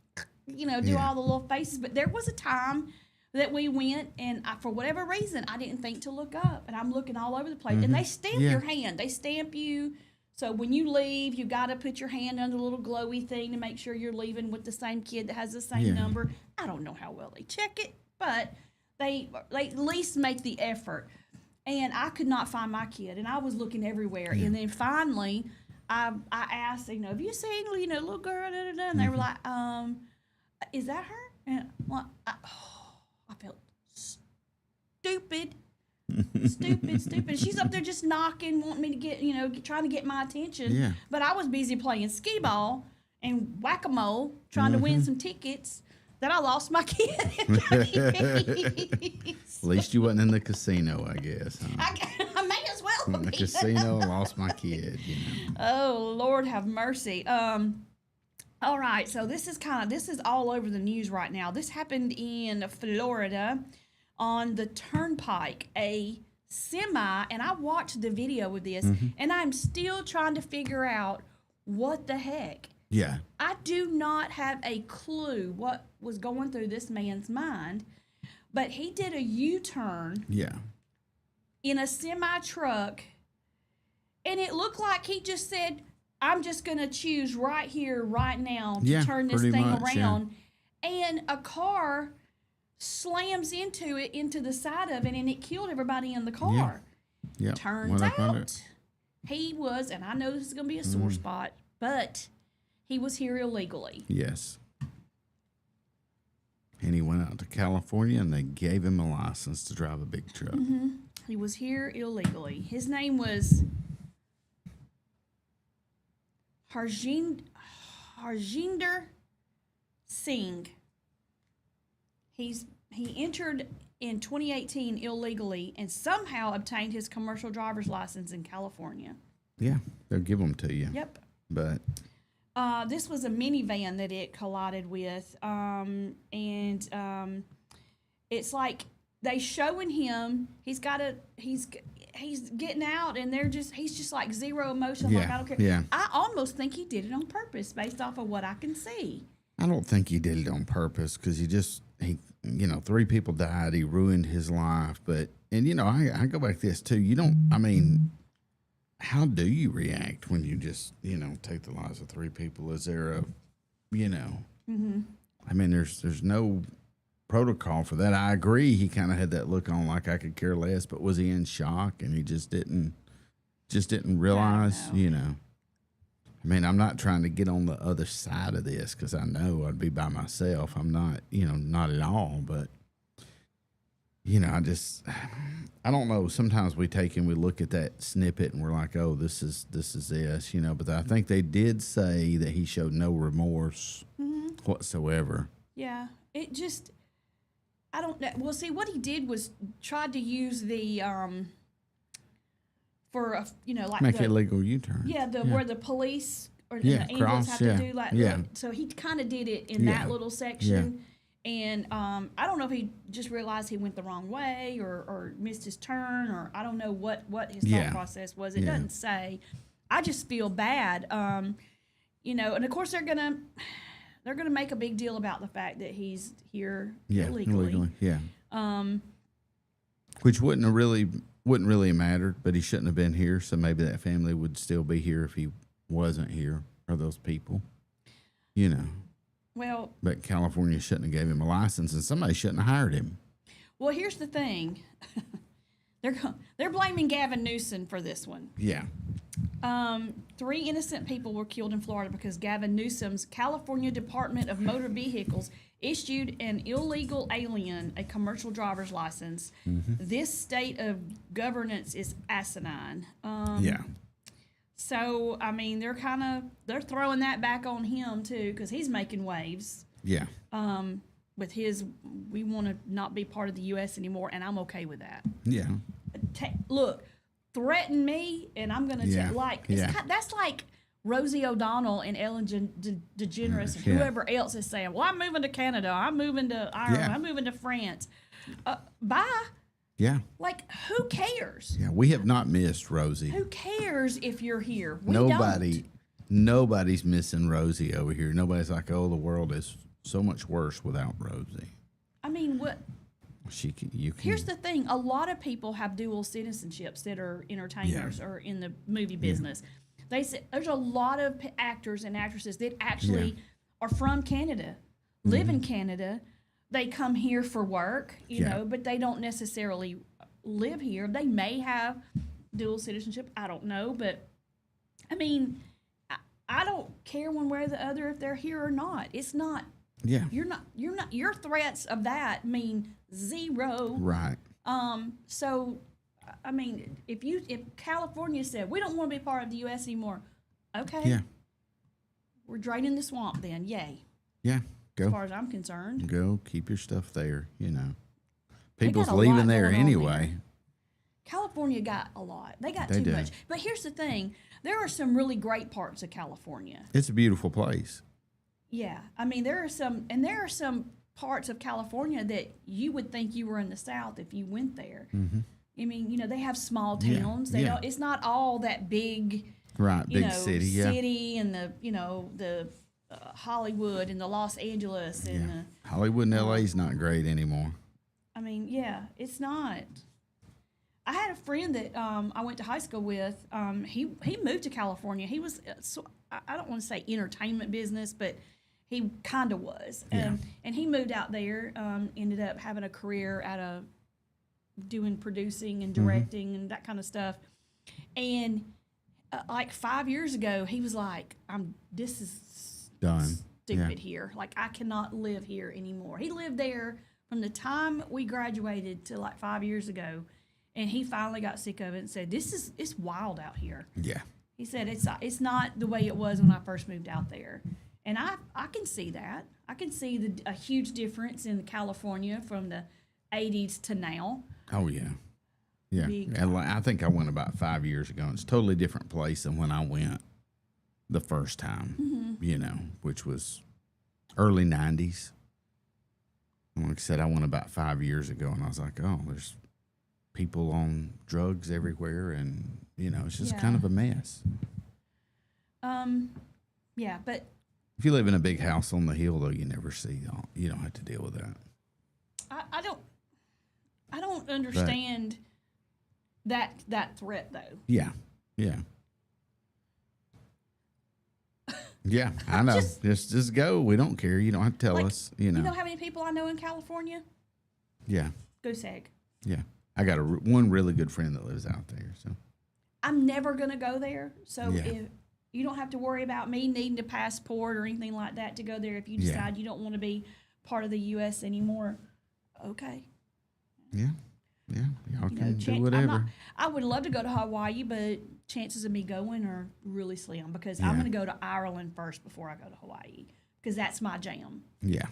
do all the little faces. But there was a time that we went, and for whatever reason, I didn't think to look up, and I'm looking all over the place, and they stamp your hand. They stamp you. So when you leave, you got to put your hand under the little glowy thing to make sure you're leaving with the same kid that has the same number. I don't know how well they check it, but they at least make the effort. And I could not find my kid, and I was looking everywhere. And then finally, I asked, have you seen, little girl? Da, da, da? And they were like, is that her? And I felt stupid. Stupid. She's up there just knocking, wanting me to get, trying to get my attention. Yeah. But I was busy playing skee ball and whack-a-mole, trying to win some tickets that I lost my kid. At least you wasn't in the casino, I guess. Huh? I may as well In the be. casino, lost my kid. Oh, Lord have mercy. All right, so this is all over the news right now. This happened in Florida on the turnpike. A semi, and I watched the video of this, and I'm still trying to figure out what the heck. Yeah. I do not have a clue what was going through this man's mind, but he did a U-turn Yeah. in a semi truck, and it looked like he just said, I'm just going to choose right here, right now to turn this pretty thing much, around. And a car slams into the side of it, and it killed everybody in the car. Yeah. Turns out he was, and I know this is going to be a sore spot, but he was here illegally. Yes. And he went out to California, and they gave him a license to drive a big truck. He was here illegally. His name was Harjinder Singh. He entered in 2018 illegally and somehow obtained his commercial driver's license in California. Yeah, they'll give them to you. Yep. But This was a minivan that it collided with, and it's like they showing him he's getting out, and he's just like zero emotion. Like, I don't care. Yeah. I almost think he did it on purpose based off of what I can see. I don't think he did it on purpose because he 3 people died. He ruined his life. But, I go back to this too. How do you react when you just, take the lives of 3 people? Is there there's no protocol for that. I agree. He kind of had that look on like I could care less, but was he in shock and he just didn't realize, I'm not trying to get on the other side of this because I know I'd be by myself. I'm not, not at all, but I don't know. Sometimes we take and we look at that snippet and we're like, oh, this is this, but I think they did say that he showed no remorse whatsoever. Yeah, it just, I don't know. Well, see, what he did was tried to use the, for a, like Make a legal U-turn. Yeah, where the police or the ambulance cross, have to do like, yeah. So he kind of did it in that little section. And I don't know if he just realized he went the wrong way or missed his turn, or I don't know what his thought process was. It doesn't say. I just feel bad, and of course they're gonna make a big deal about the fact that he's here illegally. Yeah. which wouldn't really mattered, but he shouldn't have been here. So maybe that family would still be here if he wasn't here, or those people, you know. Well, But California shouldn't have gave him a license, and somebody shouldn't have hired him. well, here's the thing. They're blaming Gavin Newsom for this one. Yeah. 3 innocent people were killed in Florida because Gavin Newsom's California Department of Motor Vehicles issued an illegal alien a commercial driver's license. This state of governance is asinine. Yeah. So I mean, they're throwing that back on him too because he's making waves. Yeah. With his, we want to not be part of the U.S. anymore, and I'm okay with that. Yeah. Look, threaten me, and I'm gonna Yeah. that's like Rosie O'Donnell and Ellen DeGeneres and Yeah. whoever else is saying, "Well, I'm moving to Canada, I'm moving to Ireland, Yeah. I'm moving to France." Bye. Yeah. Like, who cares? Yeah. We have not missed Rosie. Who cares if you're here? We Nobody's missing Rosie over here. Nobody's like, oh, the world is so much worse without Rosie. I mean, what? You can. Here's the thing: a lot of people have dual citizenships that are entertainers or in the movie business. They say there's a lot of actors and actresses that actually are from Canada, live in Canada. They come here for work, you know, but they don't necessarily live here. They may have dual citizenship. I don't know, but I mean, I don't care one way or the other if they're here or not. It's not. Yeah. You're not. Your threats of that mean zero. Right. So, I mean, if California said we don't want to be part of the U.S. anymore, okay. Yeah. We're draining the swamp then. Yay. Yeah. As Go. far as I'm concerned. Go. Keep your stuff there. You know. They People's got a leaving lot there going on anyway. there. California got a lot. They got They too do. much. But here's the thing: there are some really great parts of California. It's a beautiful place. Yeah, I mean there are some parts of California that you would think you were in the South if you went there. Mm-hmm. I mean, you know, they have small Yeah, towns. They yeah. don't. It's not all that big. Right. You Big know, city. Yeah. city and the Hollywood and the Los Angeles and Yeah. Hollywood and LA is not great anymore. I mean, yeah, it's not. I had a friend that I went to high school with. He moved to California. He was I don't want to say entertainment business, but he kind of was. Yeah. And he moved out there. Ended up having a career out of doing producing and directing and that kind of stuff. And like 5 years ago, he was like, This is Done. stupid here. Like, I cannot live here anymore." He lived there from the time we graduated to like 5 years ago, and he finally got sick of it and said, it's wild out here." Yeah. He said it's not the way it was when I first moved out there. And I can see that. I can see a huge difference in California from the 80s to now. Oh yeah. Yeah. Big And I think I went about 5 years ago. It's a totally different place than when I went the first time. You know, which was early 90s. And like I said, I went about 5 years ago, and I was like, oh, there's people on drugs everywhere, and you know, it's just kind of a mess. Yeah, but If you live in a big house on the hill, though, you never see. You don't have to deal with that. I don't understand that threat though. Yeah, yeah, yeah. I know. Just go. We don't care. You don't have to tell Like, us. You know. You know how many people I know in California? Yeah, Goose egg. yeah. I got one really good friend that lives out there. So I'm never gonna go there. So Yeah. if you don't have to worry about me needing a passport or anything like that to go there, if you Yeah. decide you don't want to be part of the U.S. anymore, okay. yeah, yeah. Y'all You know, can do I'm whatever. not, I would love to go to Hawaii, but chances of me going are really slim because I'm Yeah. going to go to Ireland first before I go to Hawaii because that's my jam. Yeah.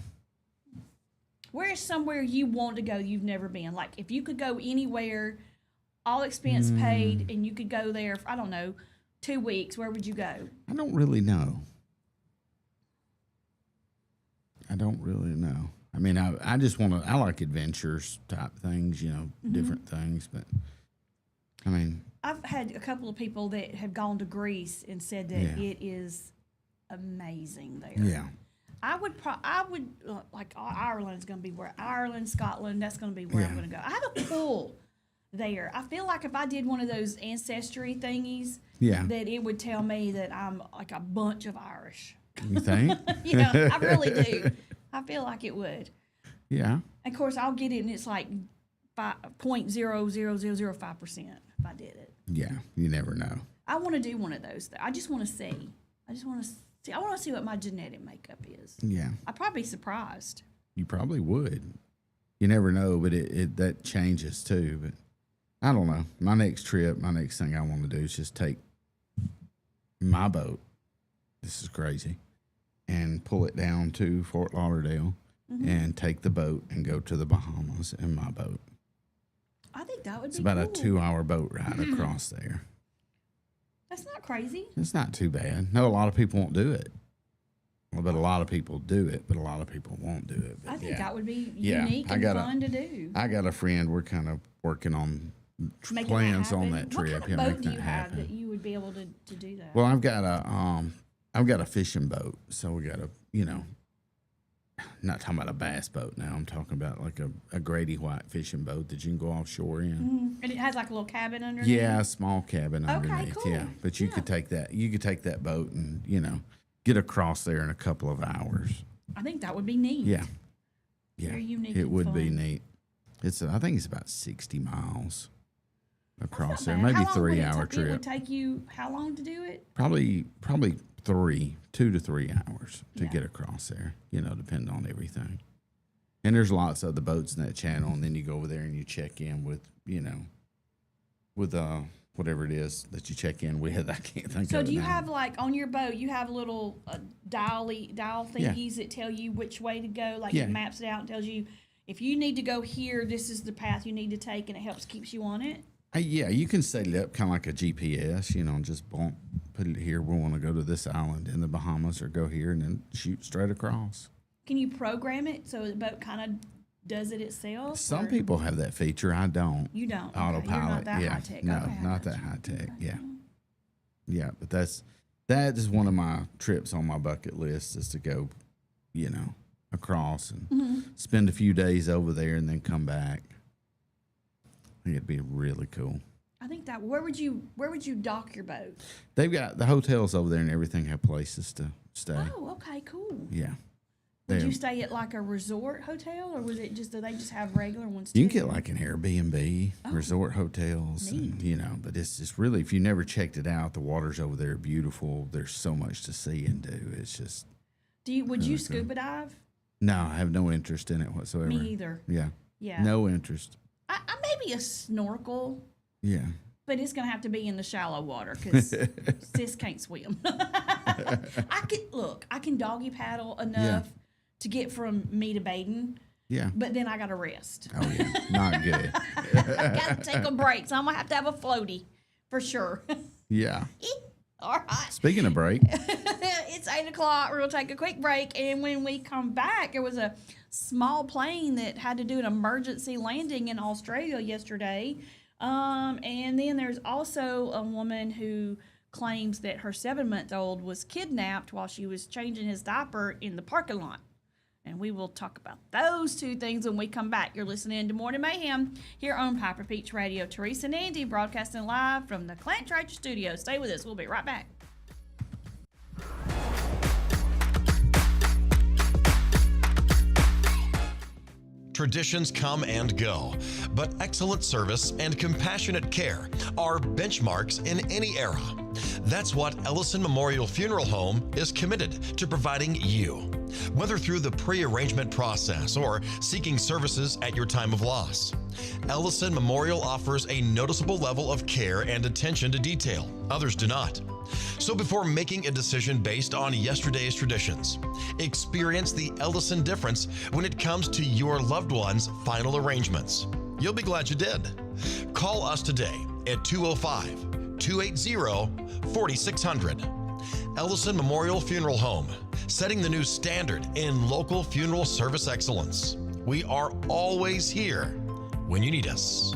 Where is somewhere you want to go you've never been? Like if you could go anywhere, all expense paid, and you could go there for, I don't know, 2 weeks, where would you go? I don't really know. I mean, I just want to. I like adventures type things, you know, different things. But I mean, I've had a couple of people that have gone to Greece and said that Yeah. it is amazing there. yeah, I would like Ireland is going to be where Ireland, Scotland. That's going to be where I'm Yeah. going to go. I have a pool there. I feel like if I did one of those ancestry thingies, Yeah. that it would tell me that I'm like a bunch of Irish. You think? I really do. I feel like it would. Yeah. Of course, I'll get it, and it's like 0.00005% if I did it. Yeah. You never know. I want to do one of those, though. I just want to see. I want to see what my genetic makeup is. Yeah. I'd probably be surprised. You probably would. You never know, but it that changes too. But I don't know. My next thing I want to do is just take my boat. This is crazy. And pull it down to Fort Lauderdale and take the boat and go to the Bahamas in my boat. I think that would It's be about a cool. 2-hour boat ride across there. That's not crazy. It's not too bad. No, a lot of people won't do it. Well, but a lot of people do it, but a lot of people won't do it. But I think yeah. that would be Yeah, unique and fun to do. I got a friend. We're kind of working on Making plans that on happen. that trip. What kind of boat do making you that have happen. that you would be able to do that? Well, I've got a fishing boat, so we got not talking about a bass boat now. I'm talking about like a Grady White fishing boat that you can go offshore in. And it has like a little cabin underneath? Yeah, a small cabin Okay, underneath. cool. Yeah, but you could take that. You could take that boat and get across there in a couple of hours. I think that would be neat. Yeah, yeah, Very unique It and would be fun. neat. I think it's about 60 miles across Not there. bad. Maybe How long would it 3-hour It trip. would take you how long to do it? Probably 2 to 3 hours to Yeah. get across there, depending on everything. And there's lots of the boats in that channel, and then you go over there and you check in with whatever it is that you check in with. I can't think So of it do you now. have like on your boat, you have little dial thingies that tell you which way to go? Like Yeah. it maps it out and tells you if you need to go here, this is the path you need to take, and it keeps you on it? Yeah, you can set it up kind of like a GPS, and just put it here. We want to go to this island in the Bahamas or go here and then shoot straight across. Can you program it so the boat kind of does it itself? Some or- people have that feature. I don't. You don't. Okay, Autopilot. You're not that yeah. high tech. No, Okay, I not got that you. high tech. Okay. Yeah. Yeah, but that is one of my trips on my bucket list is to go, across and Mm-hmm. spend a few days over there and then come back. I think it'd be really cool. I think that where would you dock your boat? They've got the hotels over there and everything have places to stay. Oh, okay, cool. Yeah. Would They- you stay at like a resort hotel, or was it do they just have regular ones? You can too? get like an Airbnb, resort hotels, and, but it's just really, if you never checked it out, the waters over there are beautiful. There's so much to see and do. It's just, Would you scuba dive? no, I have no interest in it whatsoever. Me either. Yeah. Yeah. No interest. I maybe a snorkel, Yeah. but it's gonna have to be in the shallow water because sis can't swim. I can doggy paddle enough to get from me to Baden, Yeah. but then I gotta rest. Oh, yeah. Not good. I gotta take a break, so I'm gonna have a floaty for sure. Yeah. All right. Speaking of break, It's 8 o'clock. We're going to take a quick break. And when we come back, there was a small plane that had to do an emergency landing in Australia yesterday. And then there's also a woman who claims that her 7-month-old was kidnapped while she was changing his diaper in the parking lot. And we will talk about those two things when we come back. You're listening to Morning Mayhem here on Piper Peach Radio. Teresa and Andy broadcasting live from the Clant Trader Studio. Stay with us. We'll be right back. Traditions come and go, but excellent service and compassionate care are benchmarks in any era. That's what Ellison Memorial Funeral Home is committed to providing you. Whether through the pre-arrangement process or seeking services at your time of loss, Ellison Memorial offers a noticeable level of care and attention to detail. Others do not. So before making a decision based on yesterday's traditions, experience the Ellison difference when it comes to your loved one's final arrangements. You'll be glad you did. Call us today at 205-280-4600. Ellison Memorial Funeral Home, setting the new standard in local funeral service excellence. We are always here when you need us.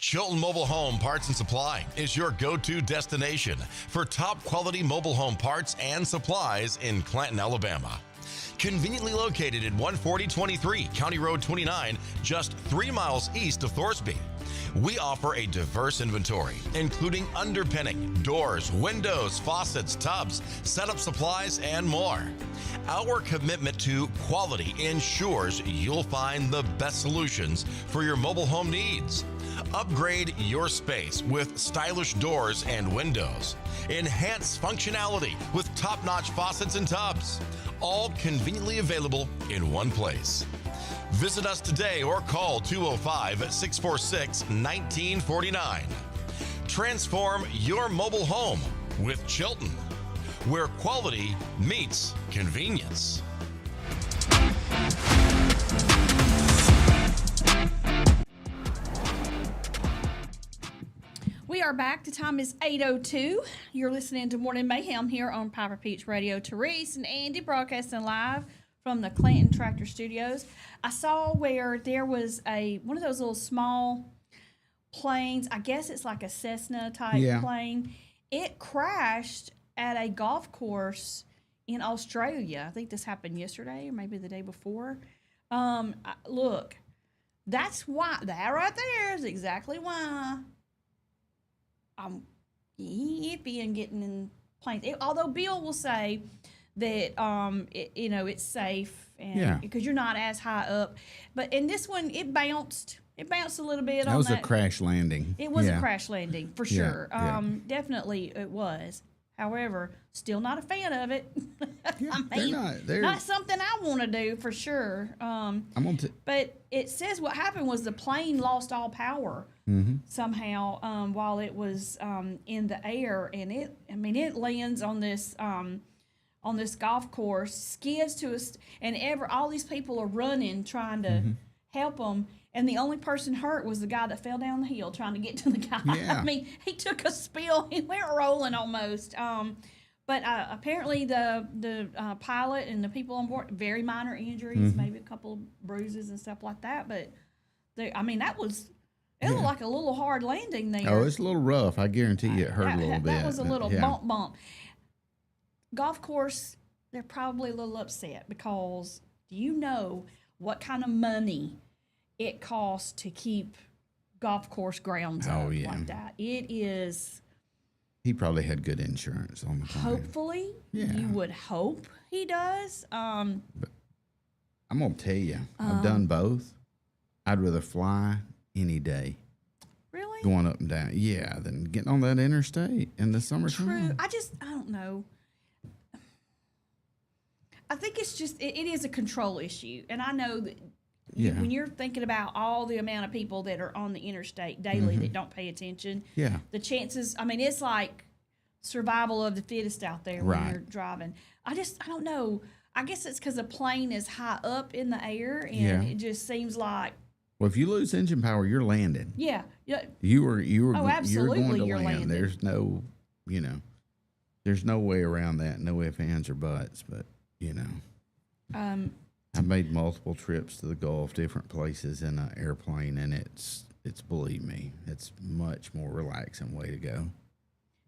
Chilton Mobile Home Parts and Supply is your go-to destination for top quality mobile home parts and supplies in Clanton, Alabama. Conveniently located at 14023 County Road 29, just 3 miles east of Thorsby. We offer a diverse inventory, including underpinning, doors, windows, faucets, tubs, setup supplies, and more. Our commitment to quality ensures you'll find the best solutions for your mobile home needs. Upgrade your space with stylish doors and windows. Enhance functionality with top-notch faucets and tubs. All conveniently available in one place. Visit us today or call 205-646-1949. Transform your mobile home with Chilton, where quality meets convenience. We are back. The time is 8:02. You're listening to Morning Mayhem here on Piper Peach Radio. Therese and Andy broadcasting live from the Clanton Tractor Studios. I saw where there was one of those little small planes. I guess it's like a Cessna type plane. It crashed at a golf course in Australia. I think this happened yesterday or maybe the day before. Look, that's why. That right there is exactly why I'm iffy in getting in planes. Although Bill will say that it's safe and because you're not as high up. But in this one, it bounced a little bit. That was a crash landing. It was a crash landing for sure. Definitely it was. However, still not a fan of it. I mean, they're not something I want to do for sure. But it says what happened was the plane lost all power somehow while it was in the air, and it lands on this golf course, skids to us, and all these people are running trying to help them. And the only person hurt was the guy that fell down the hill trying to get to the guy. Yeah. I mean, he took a spill. He went rolling almost. But apparently the pilot and the people on board, very minor injuries, maybe a couple of bruises and stuff like that. But, it looked like a little hard landing there. Oh, it's a little rough. I guarantee you it hurt a little bit. That was a little bump. Golf course, they're probably a little upset because do you know what kind of money it costs to keep golf course grounds up like that? It is. He probably had good insurance on the plane. Hopefully, you would hope he does. But I'm gonna tell you, I've done both. I'd rather fly any day. Really? Going up and down, than getting on that interstate in the summertime. True. I don't know. I think it's just it is a control issue, and I know that. When you're thinking about all the amount of people that are on the interstate daily that don't pay attention, the chances, it's like survival of the fittest out there when you're driving. I don't know. I guess it's because the plane is high up in the air, and it just seems like. Well, if you lose engine power, you're landing. Yeah. You were. Oh, absolutely, you're going to you're land. landing. There's no, there's no way around that. No ifs, ands, or buts. But I've made multiple trips to the Gulf, different places in an airplane, and it's believe me, it's much more relaxing way to go.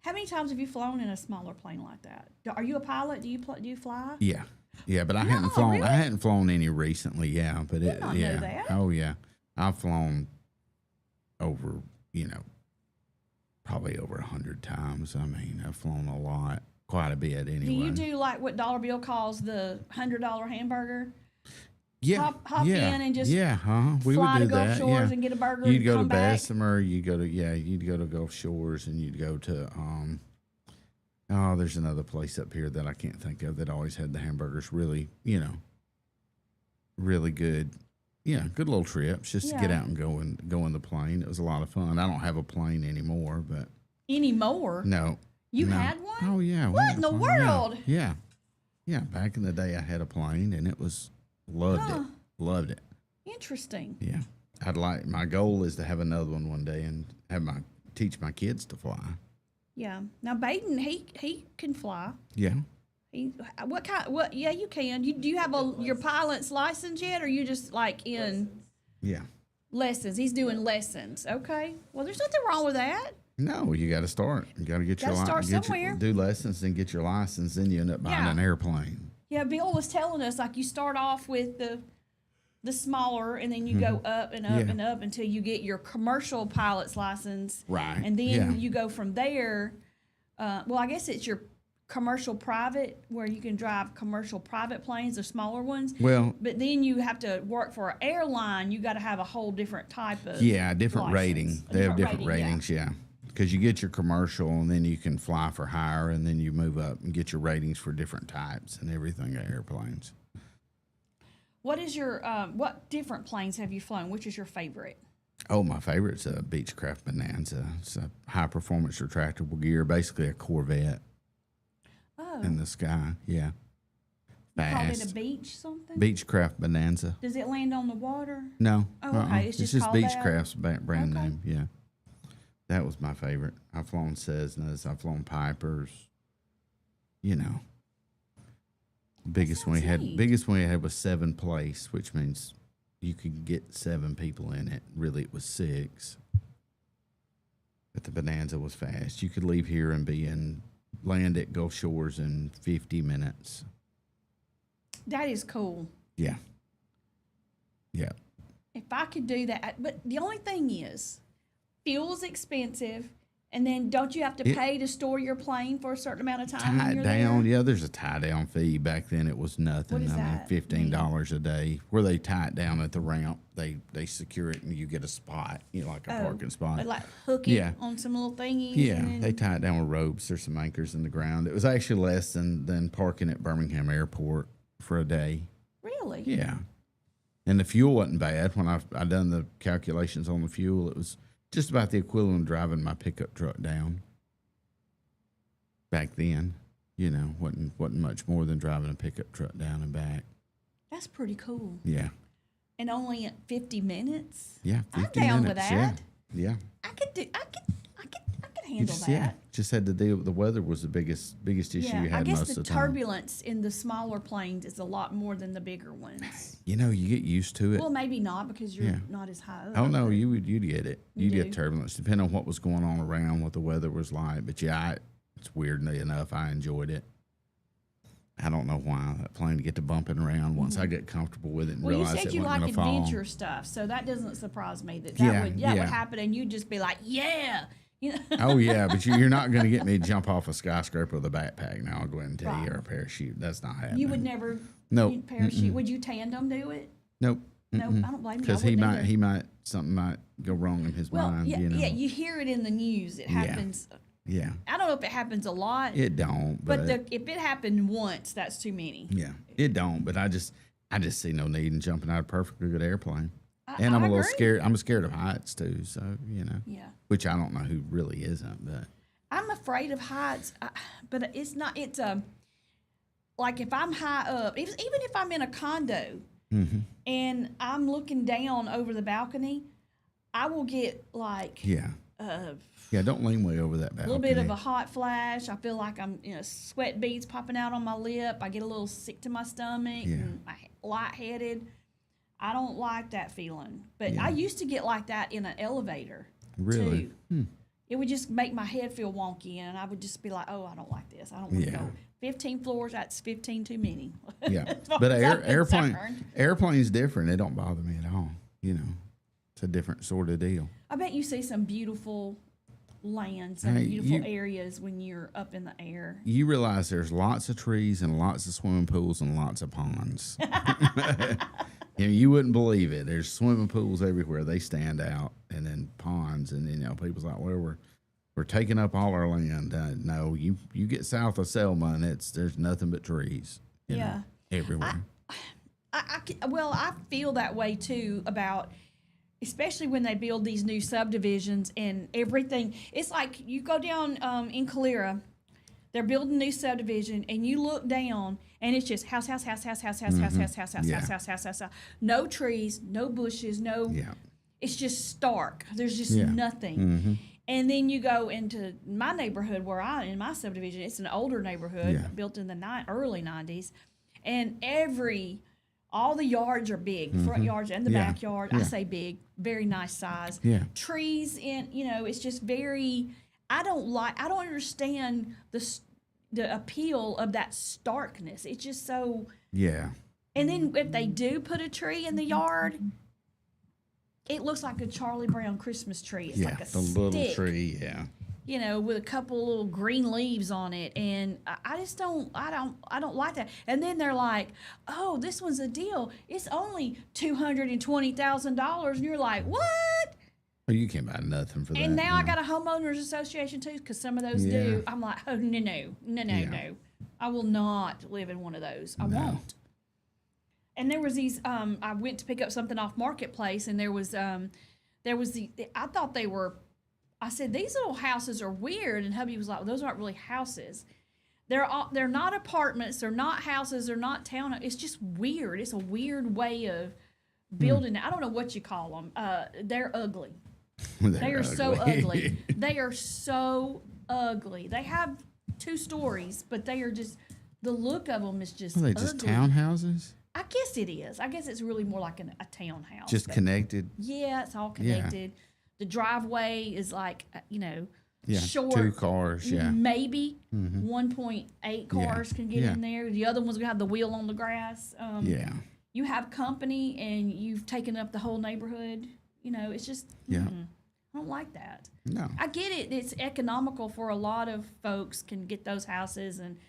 How many times have you flown in a smaller plane like that? Are you a pilot? Do you fly? Yeah, but I hadn't flown. Really? I hadn't flown any recently. Yeah, but Did not know that. Oh yeah, I've flown over probably over 100 times. I've flown a lot, quite a bit anyway. Do you do like what Dollar Bill calls the $100 hamburger? Yeah, hop in and just we fly would do to Gulf that. Shores and get a burger. You'd and go come to back. Bessemer. You'd go to Gulf Shores, and you'd go to there's another place up here that I can't think of that always had the hamburgers. Really, really good. Yeah, good little trips just to get out and go in the plane. It was a lot of fun. I don't have a plane anymore, but anymore. No, you no. had one? Oh yeah. What in the world? Yeah. Back in the day, I had a plane, and it was. Loved it. Interesting. Yeah. My goal is to have another one day and teach my kids to fly. Yeah. Now Baden, he can fly. Yeah. You can. Do you have your pilot's license yet, or you just like in lessons? He's doing lessons. Okay. Well, there's nothing wrong with that. No, you got to start. You got to get your license. Start somewhere. Do lessons and get your license, then you end up buying an airplane. Yeah, Bill was telling us like you start off with the smaller, and then you go up and up Yeah. and up until you get your commercial pilot's license. Right. And then Yeah. you go from there. Well, I guess it's your commercial private where you can drive commercial private planes, the smaller ones. Well, But then you have to work for an airline. You got to have a whole different type of yeah, different license. rating. A They have different rating, ratings, yeah. Because you get your commercial, and then you can fly for hire, and then you move up and get your ratings for different types and everything of airplanes. What is your what different planes have you flown? Which is your favorite? Oh, my favorite's a Beechcraft Bonanza. It's a high performance retractable gear, basically a Corvette Oh, in the sky. Yeah. you call it a Fast. beach something? Beechcraft Bonanza. Does it land on the water? No. Oh, okay. It's just called that? Beechcraft's brand Okay. name. Yeah. That was my favorite. I've flown Cessnas. I've flown Pipers. You know. Biggest one we sounds had. neat. Biggest one we had was 7 place, which means you could get 7 people in it. Really, it was 6. But the Bonanza was fast. You could leave here and land at Gulf Shores in 50 minutes. That is cool. Yeah. Yeah. If I could do that, but the only thing is, fuel's expensive, and then don't you have to It- pay to store your plane for a certain amount of time? when Tie it you're down. there? Yeah, there's a tie down fee. Back then it was nothing. What is I mean, that $15 a day. Where they tie it down at the ramp, they secure it and you get a spot, like a Oh, parking spot. But like hook it Yeah. on some little thingies. Yeah, and then, they tie it down with ropes. There's some anchors in the ground. It was actually less than parking at Birmingham Airport for a day. Really? Yeah. And the fuel wasn't bad. When I done the calculations on the fuel, it was just about the equivalent of driving my pickup truck down. Back then, wasn't much more than driving a pickup truck down and back. That's pretty cool. Yeah. And only at 50 minutes. Yeah. I'm 50 down minutes. with that. Yeah. I could You handle just, that. just had to deal with the weather was the biggest issue you Yeah, I had guess most the of the time. turbulence in the smaller planes is a lot more than the bigger ones. You get used to it. Well, maybe not because you're Yeah. not as high up. Oh no, but- you'd get it. You You'd do? get turbulence, depending on what was going on around, what the weather was like. But yeah, it's weirdly enough, I enjoyed it. I don't know why that plane to get to bumping around once I get comfortable with it and Well, you realize said it you wasn't like going to fall. adventure stuff, so that doesn't surprise me that Yeah, would yeah. happen, and you'd just be like, yeah, Oh yeah, but you're not going to get me to jump off a skyscraper with a backpack. Now I'll go ahead and tell you, Right. or a parachute. That's not happening. you would never. Nope. you'd parachute. Would you tandem do it? Nope. No, I don't blame you. I Because wouldn't either. something might go wrong in his Well, mind. yeah, yeah, you hear it in the news. It Yeah. happens. Yeah. I don't know if it happens a lot, It don't. but if it happened once, that's too many. Yeah, it don't. But I just see no need in jumping out of a perfectly good airplane. And I I'm a little agree. scared. I'm scared of heights too. So Yeah. which I don't know who really isn't. But I'm afraid of heights, but it's not. It's like if I'm high up, even if I'm in a condo Mm-hmm. and I'm looking down over the balcony, I will get like yeah, don't lean way over that a balcony. little bit of a hot flash. I feel like I'm, sweat beads popping out on my lip. I get a little sick to my stomach Yeah. and lightheaded. I don't like that feeling, but Yeah. I used to get like that in an elevator. Really? Too. It would just make my head feel wonky, and I would just be like, "Oh, I don't like this. I don't want to Yeah. go 15 floors. That's 15 too many." Yeah, As far but as I'm concerned. airplane's different. It don't bother me at all. It's a different sort of deal. I bet you see some beautiful lands and Hey, beautiful areas when you're up in the air. You realize there's lots of trees and lots of swimming pools and lots of ponds. You wouldn't believe it. There's swimming pools everywhere. They stand out, and then ponds, and people's like, "Well, we're taking up all our land." No, you get south of Selma, and there's nothing but trees. you know, Yeah. everywhere. I feel that way too about, especially when they build these new subdivisions and everything. It's like you go down in Calera, they're building a new subdivision, and you look down, and it's just house, house, house, house, house, house, house, house, house, house, Yeah. house, house, house, house, house. No trees, no bushes, no. Yeah. It's just stark. There's just Yeah. nothing. And then you go into my neighborhood in my subdivision, it's an older neighborhood Yeah. built in the early 90s. And all the yards are big, front yards and the Yeah. backyard. I Yeah. say big, very nice size. Yeah. Trees it's just very, I don't understand the appeal of that starkness. It's just so. Yeah. And then if they do put a tree in the yard, it looks like a Charlie Brown Christmas tree. It's Yeah. like a The little stick, tree. Yeah. you know, with a couple little green leaves on it, and I just don't like that. And then they're like, "Oh, this one's a deal. It's only $220,000," and you're like, "What?" Oh, you can't buy nothing for that. And now I yeah. got a homeowners association too, because some of those Yeah. do. I'm like, "Oh no, no! I will not live in one of those. I won't." And there was these. I went to pick up something off Marketplace, and there was the. I thought they were. I said, these little houses are weird, and hubby was like, well, those aren't really houses. They're not apartments, they're not houses, they're not town. It's just weird. It's a weird way of building. I don't know what you call them. They're ugly. They are so ugly. They are so ugly. They have 2 stories, but they are just, the look of them is just Are they just ugly. townhouses? I guess it is. I guess it's really more like a townhouse. Just connected? Yeah, it's all connected. The driveway is like, Yeah. short. 2 cars. Yeah. Maybe 1.8 cars can get Yeah. in there. The other one's going to have the wheel on the grass. Yeah. You have company and you've taken up the whole neighborhood. It's just, Yeah. I don't like that. No. I get it. It's economical for a lot of folks can get those houses, and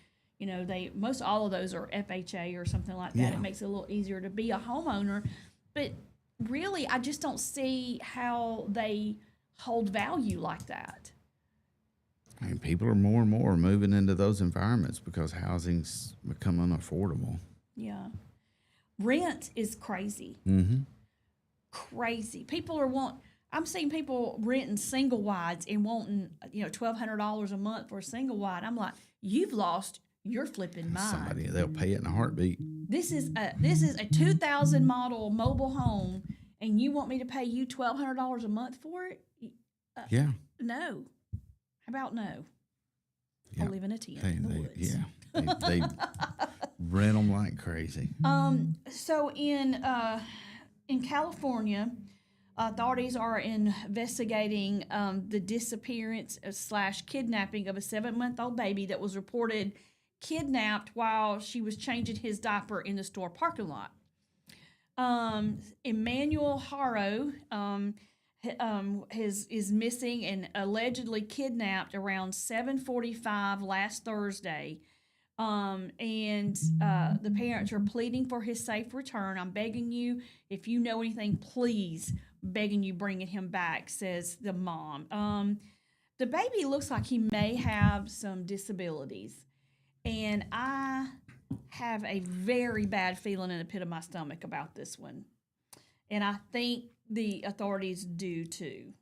most all of those are FHA or something like that. Yeah. It makes it a little easier to be a homeowner, but really, I just don't see how they hold value like that. I mean, people are more and more moving into those environments because housing's become unaffordable. Yeah, rent is crazy. Mm-hmm. Crazy. People are I'm seeing people renting single wides and wanting $1,200 a month for a single wide. I'm like, you've lost your flipping mind. They'll pay it in a heartbeat. This is a 2000 model mobile home, and you want me to pay you $1,200 a month for it? Yeah. No. How about no? Yeah. I'll live in a tent in the woods. Yeah. They rent them like crazy. So in California, authorities are investigating the disappearance / kidnapping of a 7-month-old baby that was reported kidnapped while she was changing his diaper in the store parking lot. Emmanuel Haro is missing and allegedly kidnapped around 7:45 last Thursday. And the parents are pleading for his safe return. I'm begging you, if you know anything, please, begging you, bringing him back, says the mom. The baby looks like he may have some disabilities, and I have a very bad feeling in the pit of my stomach about this one. And I think the authorities do too.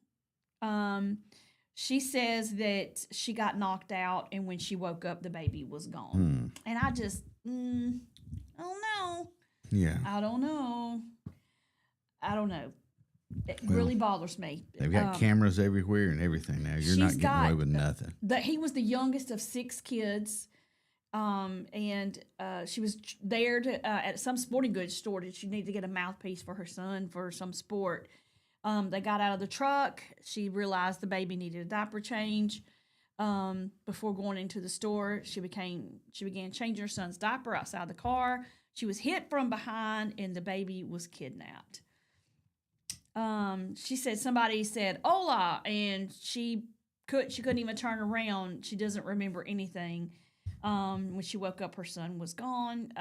She says that she got knocked out, and when she woke up, the baby was gone. And I just, I don't know. Yeah. I don't know. It really bothers me. They've got cameras everywhere and everything now. You're not getting away with nothing. He was the youngest of 6 kids. And she was there at some sporting goods store. She needed to get a mouthpiece for her son for some sport. They got out of the truck. She realized the baby needed a diaper change. Before going into the store, she began changing her son's diaper outside the car. She was hit from behind, and the baby was kidnapped. She said somebody said "Hola," and she couldn't even turn around. She doesn't remember anything. When she woke up, her son was gone.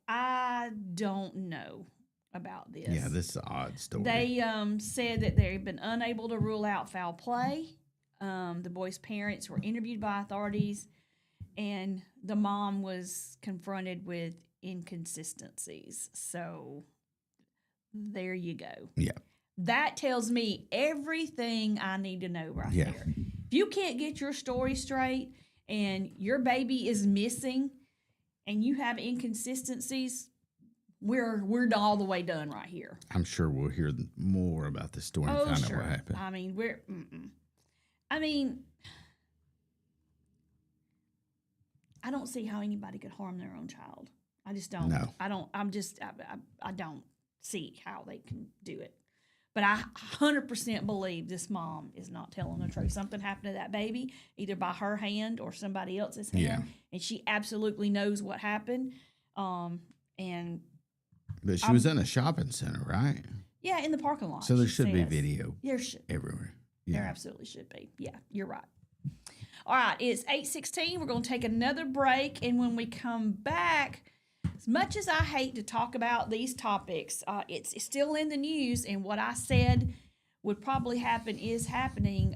I don't know about this. Yeah, this is an odd story. They said that they've been unable to rule out foul play. The boy's parents were interviewed by authorities, and the mom was confronted with inconsistencies. So there you go. Yeah. That tells me everything I need to know right Yeah. there. If you can't get your story straight and your baby is missing and you have inconsistencies, we're all the way done right here. I'm sure we'll hear more about this story and find out what happened. I mean, I don't see how anybody could harm their own child. I just don't. No. I don't see how they can do it. But I 100% believe this mom is not telling the truth. Something happened to that baby, either by her hand or somebody else's hand, Yeah. and she absolutely knows what happened. And But she was in a shopping center, right? yeah, in the parking lot. So there she should be says. video There should. everywhere. There Yeah. absolutely should be. Yeah, you're right. All right, it's 8:16. We're going to take another break, and when we come back, as much as I hate to talk about these topics, it's still in the news, and what I said would probably happen is happening.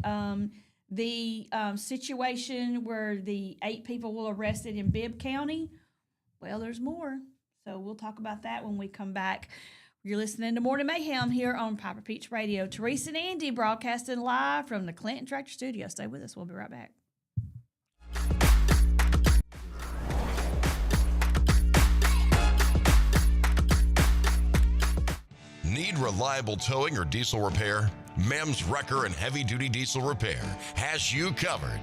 The situation where the 8 people were arrested in Bibb County, well, there's more. So we'll talk about that when we come back. You're listening to Morning Mayhem here on Piper Peach Radio. Teresa and Andy broadcasting live from the Clinton Tractor Studio. Stay with us. We'll be right back. Need reliable towing or diesel repair? MEMS Wrecker and Heavy Duty Diesel Repair has you covered.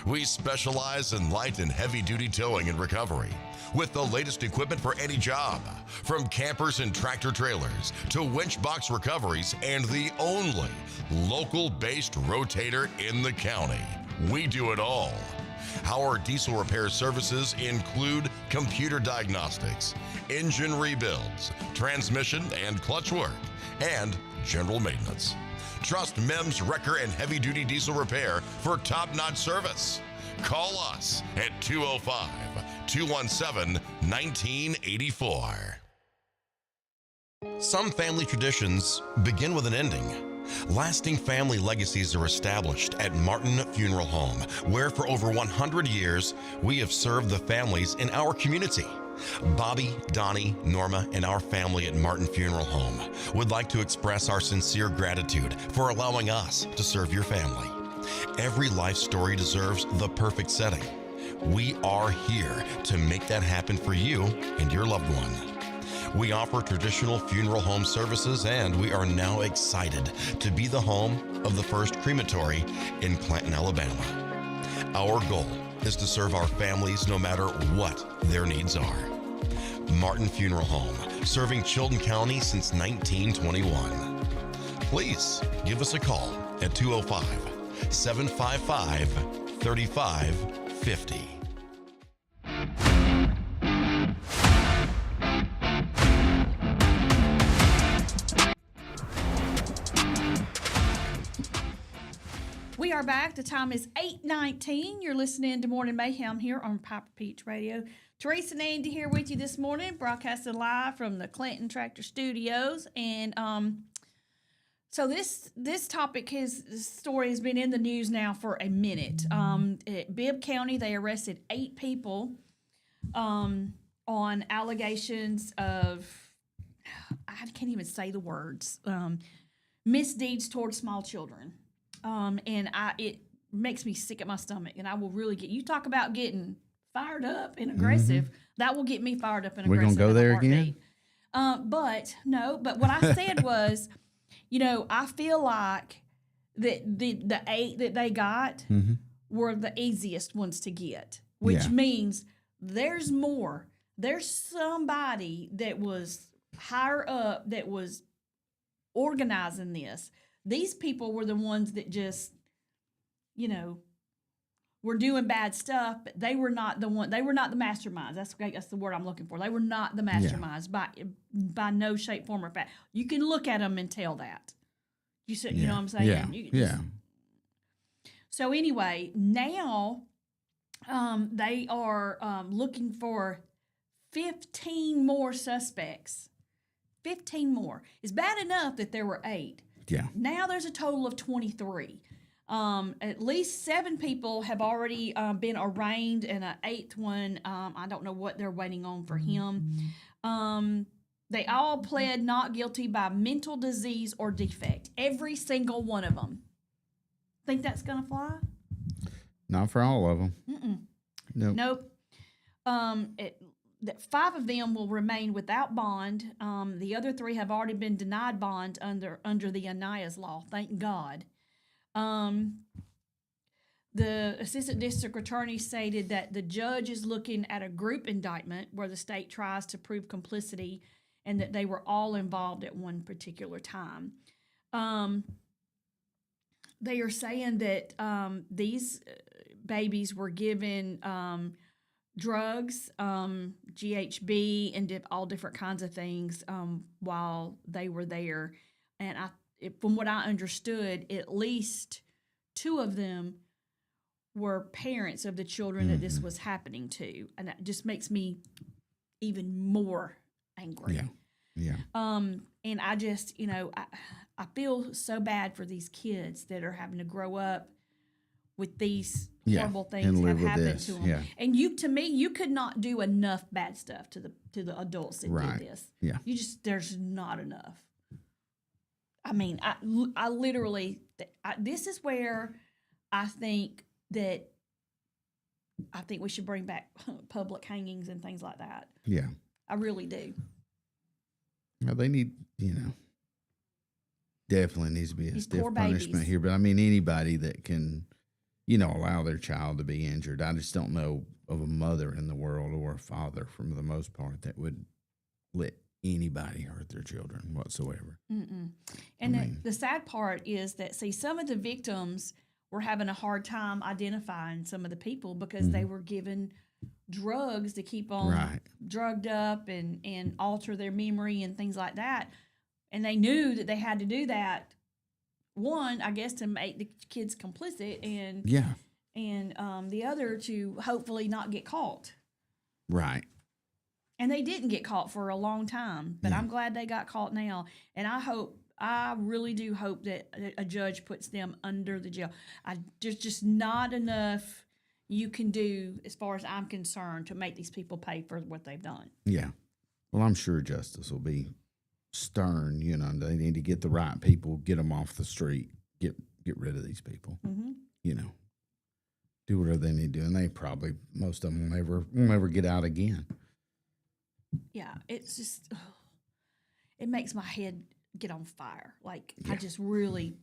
We specialize in light and heavy duty towing and recovery with the latest equipment for any job, from campers and tractor trailers to winch box recoveries, and the only local-based rotator in the county. We do it all. Our diesel repair services include computer diagnostics, engine rebuilds, transmission and clutch work, and general maintenance. Trust MEMS Wrecker and Heavy Duty Diesel Repair for top-notch service. Call us at 205-217-1984. Some family traditions begin with an ending. Lasting family legacies are established at Martin Funeral Home, where for over 100 years, we have served the families in our community. Bobby, Donnie, Norma, and our family at Martin Funeral Home would like to express our sincere gratitude for allowing us to serve your family. Every life story deserves the perfect setting. We are here to make that happen for you and your loved one. We offer traditional funeral home services, and we are now excited to be the home of the first crematory in Clanton, Alabama. Our goal is to serve our families no matter what their needs are. Martin Funeral Home, serving Chilton County since 1921. Please give us a call at 205-755-3550. We are back. The time is 8:19. You're listening to Morning Mayhem here on Piper Peach Radio. Teresa and Andy here with you this morning, broadcasting live from the Clinton Tractor Studios. And so this topic, this story has been in the news now for a minute. At Bibb County, they arrested 8 people on allegations of, I can't even say the words, misdeeds towards small children. And it makes me sick at my stomach, and I will really you talk about getting fired up and aggressive. That will get me fired up and We're aggressive. gonna go in a there heartbeat. again? But what I said was, I feel like that the 8 that they got were the easiest ones to get, which Yeah. means there's more. There's somebody that was higher up that was organizing this. These people were the ones that just, were doing bad stuff, but they were not the masterminds. That's the word I'm looking for. They were not the masterminds by no shape, form, or fact. You can look at them and tell that. You know what I'm saying? Yeah. Yeah. So anyway, now they are looking for 15 more suspects. 15 more. It's bad enough that there were 8. Yeah. Now there's a total of 23. At least 7 people have already been arraigned, and an 8th one, I don't know what they're waiting on for him. They all pled not guilty by mental disease or defect. Every single one of them. Think that's going to fly? Not for all of them. Nope. Nope. 5 of them will remain without bond. The other 3 have already been denied bond under the Aniah's law. Thank God. The assistant district attorney stated that the judge is looking at a group indictment where the state tries to prove complicity and that they were all involved at one particular time. They are saying that these babies were given drugs, GHB, and all different kinds of things while they were there. And from what I understood, at least 2 of them were parents of the children that this was happening to, and that just makes me even more angry. Yeah. And I just, I feel so bad for these kids that are having to grow up with these horrible things and that live have with happened this, to them. yeah. And to me, you could not do enough bad stuff to the adults that Right. did this. Yeah. There's not enough. I mean, I literally, this is where I think we should bring back public hangings and things like that. Yeah. I really do. Well, they need, definitely needs to be a These stiff poor punishment babies. here. But I mean, anybody that can, allow their child to be injured. I just don't know of a mother in the world or a father, for the most part, that would let anybody hurt their children whatsoever. Mm-mm. And the sad part is that, see, some of the victims were having a hard time identifying some of the people because they were given drugs to keep on drugged up and alter their memory and things like that. And they knew that they had to do that, one, I guess, to make the kids complicit, and the other to hopefully not get caught. Right. And they didn't get caught for a long time, but I'm glad they got caught now. And I really do hope that a judge puts them under the jail. There's just not enough you can do, as far as I'm concerned, to make these people pay for what they've done. Yeah. Well, I'm sure justice will be stern. They need to get the right people, get them off the street, get rid of these people. Mm-hmm. Do whatever they need to do, and they probably, most of them will never get out again. Yeah, it's just, it makes my head get on fire. Like, I just really,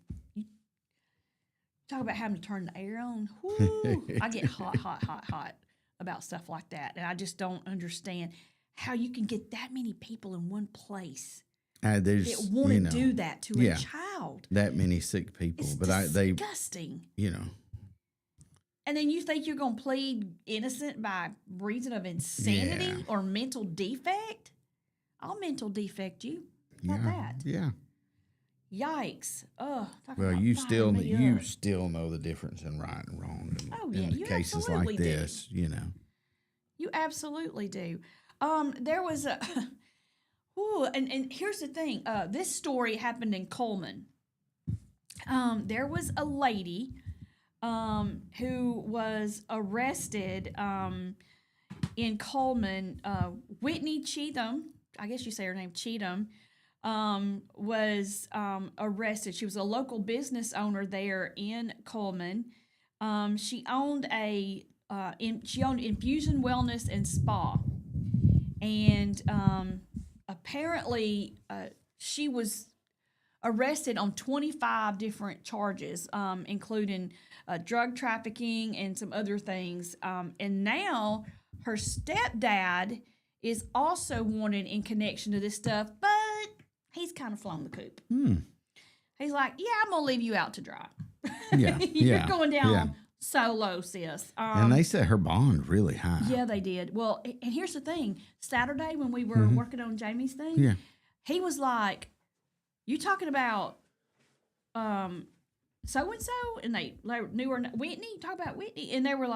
talk about having to turn the air on. Whoo, I get hot about stuff like that. And I just don't understand how you can get that many people in one place There's, that want to do that to a child. That many sick people. It's but disgusting. they, And then you think you're going to plead innocent by reason of insanity or mental defect? I'll mental defect you. How about that? Yeah. Yikes. Oh, Well, you still know the difference in right and wrong in you cases absolutely like this, You absolutely do. There was a and here's the thing. This story happened in Coleman. There was a lady who was arrested in Coleman. Whitney Cheatham, I guess you say her name, Cheatham, was arrested. She was a local business owner there in Coleman. She owned Infusion Wellness and Spa, and apparently she was arrested on 25 different charges, including drug trafficking and some other things. And now her stepdad is also wanted in connection to this stuff, but he's kind of flown the coop. He's like, yeah, I'm going to leave you out to dry. Yeah. You're going down solo, sis. And they set her bond really high. Yeah, they did. Well, and here's the thing. Saturday when we were working on Jamie's thing, he was like, you talking about so-and-so? And they knew her, Whitney? Talk about Whitney. And they were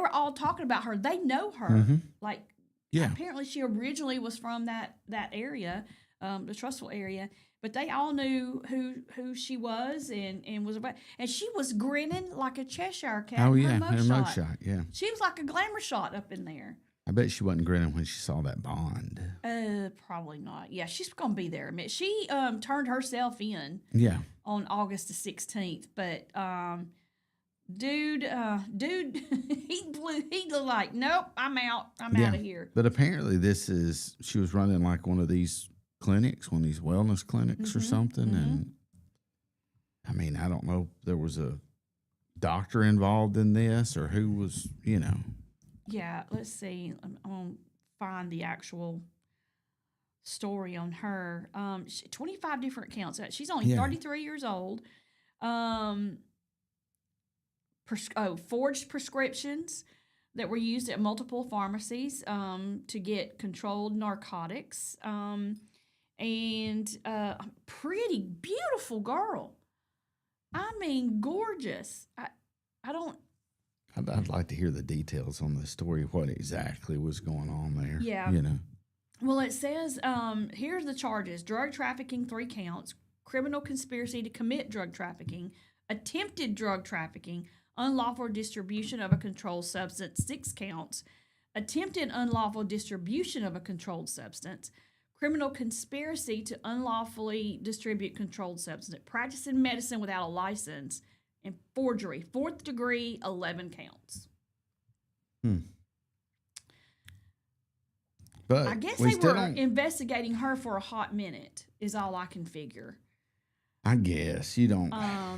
all talking about her. They know her. Like, apparently she originally was from that area, the Trussville area. But they all knew who she was and was about. And she was grinning like a Cheshire cat. Oh, in yeah, her mug shot, yeah. She was like a glamour shot up in there. I bet she wasn't grinning when she saw that bond. Probably not. Yeah, she's gonna be there. I mean, she turned herself in. Yeah. On August the 16th, but dude, he like, nope, I'm out. I'm out of here. But apparently she was running like one of these clinics, one of these wellness clinics or something. And I mean, I don't know if there was a doctor involved in this or who was, Yeah, let's see. I'm going to find the actual story on her. 25 different counts. She's only 33 years old. Forged prescriptions that were used at multiple pharmacies to get controlled narcotics. And pretty beautiful girl. I mean, gorgeous. I'd like to hear the details on the story, what exactly was going on there. Yeah. You know. Well, it says, here's the charges. Drug trafficking, 3 counts. Criminal conspiracy to commit drug trafficking. Attempted drug trafficking. Unlawful distribution of a controlled substance, 6 counts. Attempted unlawful distribution of a controlled substance. Criminal conspiracy to unlawfully distribute controlled substance. Practicing medicine without a license. And forgery, 4th degree, 11 counts. But I guess they were investigating her for a hot minute, is all I can figure. I guess you don't. I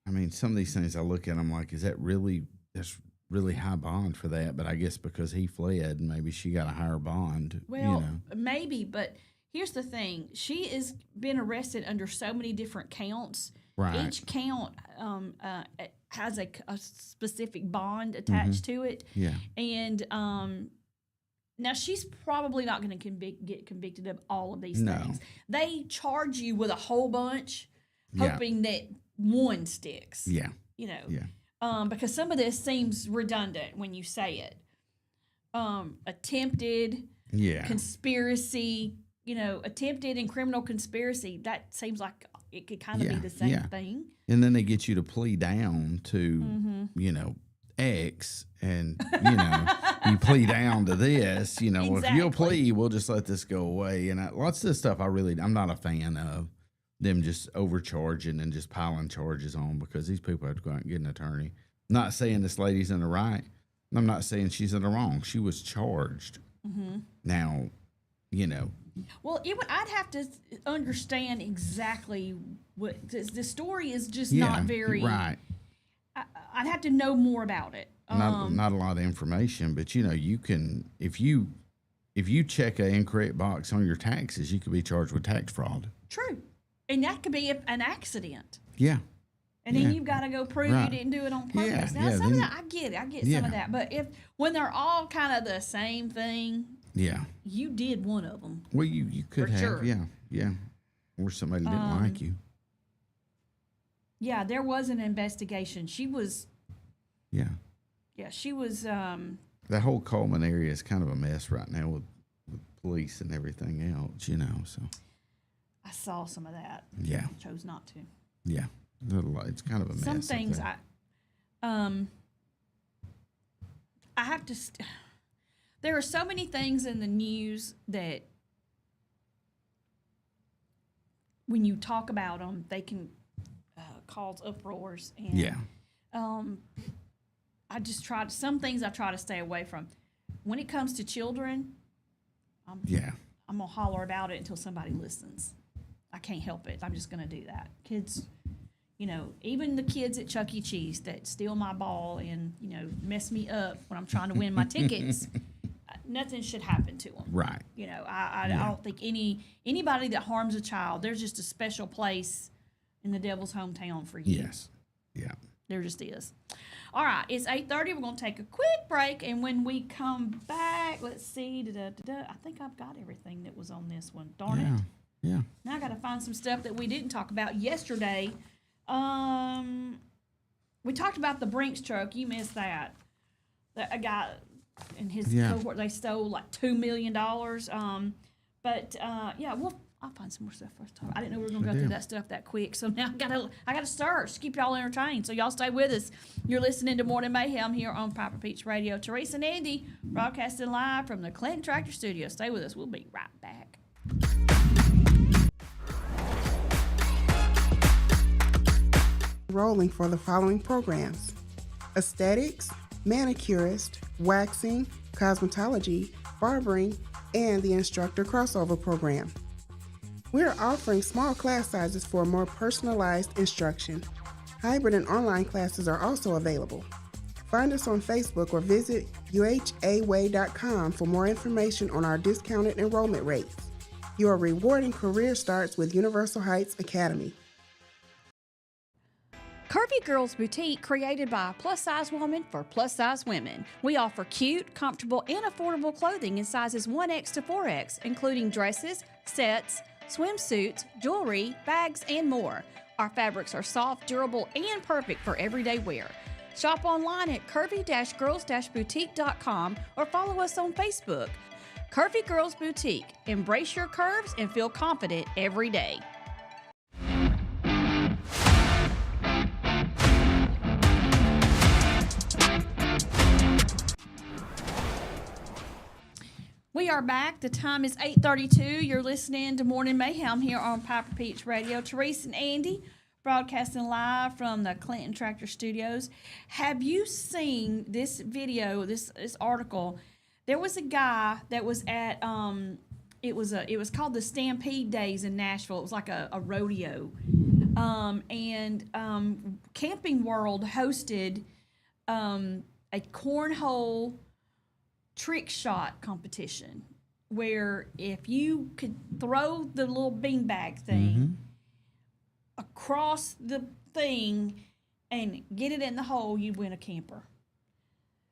mean, some of these things I look at, I'm like, that's really high bond for that. But I guess because he fled, maybe she got a higher bond. Well, maybe, but here's the thing: she has been arrested under so many different counts. Right. Each count has a specific bond attached to it. Yeah. And now she's probably not going to get convicted of all of these things. They charge you with a whole bunch, hoping that one sticks. Yeah. You know. Yeah. Because some of this seems redundant when you say it. Attempted. Yeah. Conspiracy. You know, attempted and criminal conspiracy. That seems like it could kind of be the same thing. And then they get you to plea down to, X, and, you plea down to this, well, if you'll plea, we'll just let this go away. And lots of this stuff I'm not a fan of them just overcharging and just piling charges on, because these people have to go out and get an attorney. I'm not saying this lady's in the right. I'm not saying she's in the wrong. She was charged. Now, Well, I'd have to understand exactly what the story is. Just not very right. I'd have to know more about it. Not a lot of information, but you can, if you check an incorrect box on your taxes, you could be charged with tax fraud. True, and that could be an accident. Yeah. And then you've got to go prove you didn't do it on purpose. Now, some of that I get some of that, but when they're all kind of the same thing. Yeah. You did one of them. Well, you could have, sure. yeah. Or somebody didn't like you. Yeah, there was an investigation. She was. Yeah. Yeah, she was. That whole Coleman area is kind of a mess right now with police and everything else, So. I saw some of that. Yeah. I chose not to. Yeah. It's kind of a mess. Some things I have to. There are so many things in the news that when you talk about them, they can cause uproars. And, some things I try to stay away from. When it comes to children, I'm going to holler about it until somebody listens. I can't help it. I'm just going to do that. Kids, even the kids at Chuck E. Cheese that steal my ball and, mess me up when I'm trying to win my tickets. Nothing should happen to them. Right. I don't think anybody that harms a child, there's just a special place in the devil's hometown for you. Yes. Yeah. There just is. All right, it's 8:30. We're going to take a quick break, and when we come back, let's see. I think I've got everything that was on this one. Darn it. Yeah. Now I got to find some stuff that we didn't talk about yesterday. We talked about the Brinks truck. You missed that. A guy and his cohort, they stole like $2 million. I'll find some more stuff for us to talk. I didn't know we were going to go through that stuff that quick. So now I gotta search to keep y'all entertained. So y'all stay with us. You're listening to Morning Mayhem here on Piper Peach Radio. Teresa and Andy broadcasting live from the Clinton Tractor Studio. Stay with us. We'll be right back. Rolling for the following programs: aesthetics, manicurist, waxing, cosmetology, barbering, and the instructor crossover program. We're offering small class sizes for more personalized instruction. Hybrid and online classes are also available. Find us on Facebook or visit uhaway.com for more information on our discounted enrollment rates. Your rewarding career starts with Universal Heights Academy. Curvy Girls Boutique, created by a plus-size woman for plus-size women. We offer cute, comfortable, and affordable clothing in sizes 1X to 4X, including dresses, sets, swimsuits, jewelry, bags, and more. Our fabrics are soft, durable, and perfect for everyday wear. Shop online at curvy-girls-boutique.com or follow us on Facebook. Curvy Girls Boutique. Embrace your curves and feel confident every day. We are back. The time is 8:32. You're listening to Morning Mayhem here on Piper Peach Radio. Teresa and Andy broadcasting live from the Clinton Tractor Studios. Have you seen this video, this article? There was a guy that was at it was called the Stampede Days in Nashville. It was like a rodeo. Camping World hosted a cornhole trick shot competition where if you could throw the little beanbag thing across the thing and get it in the hole, you'd win a camper.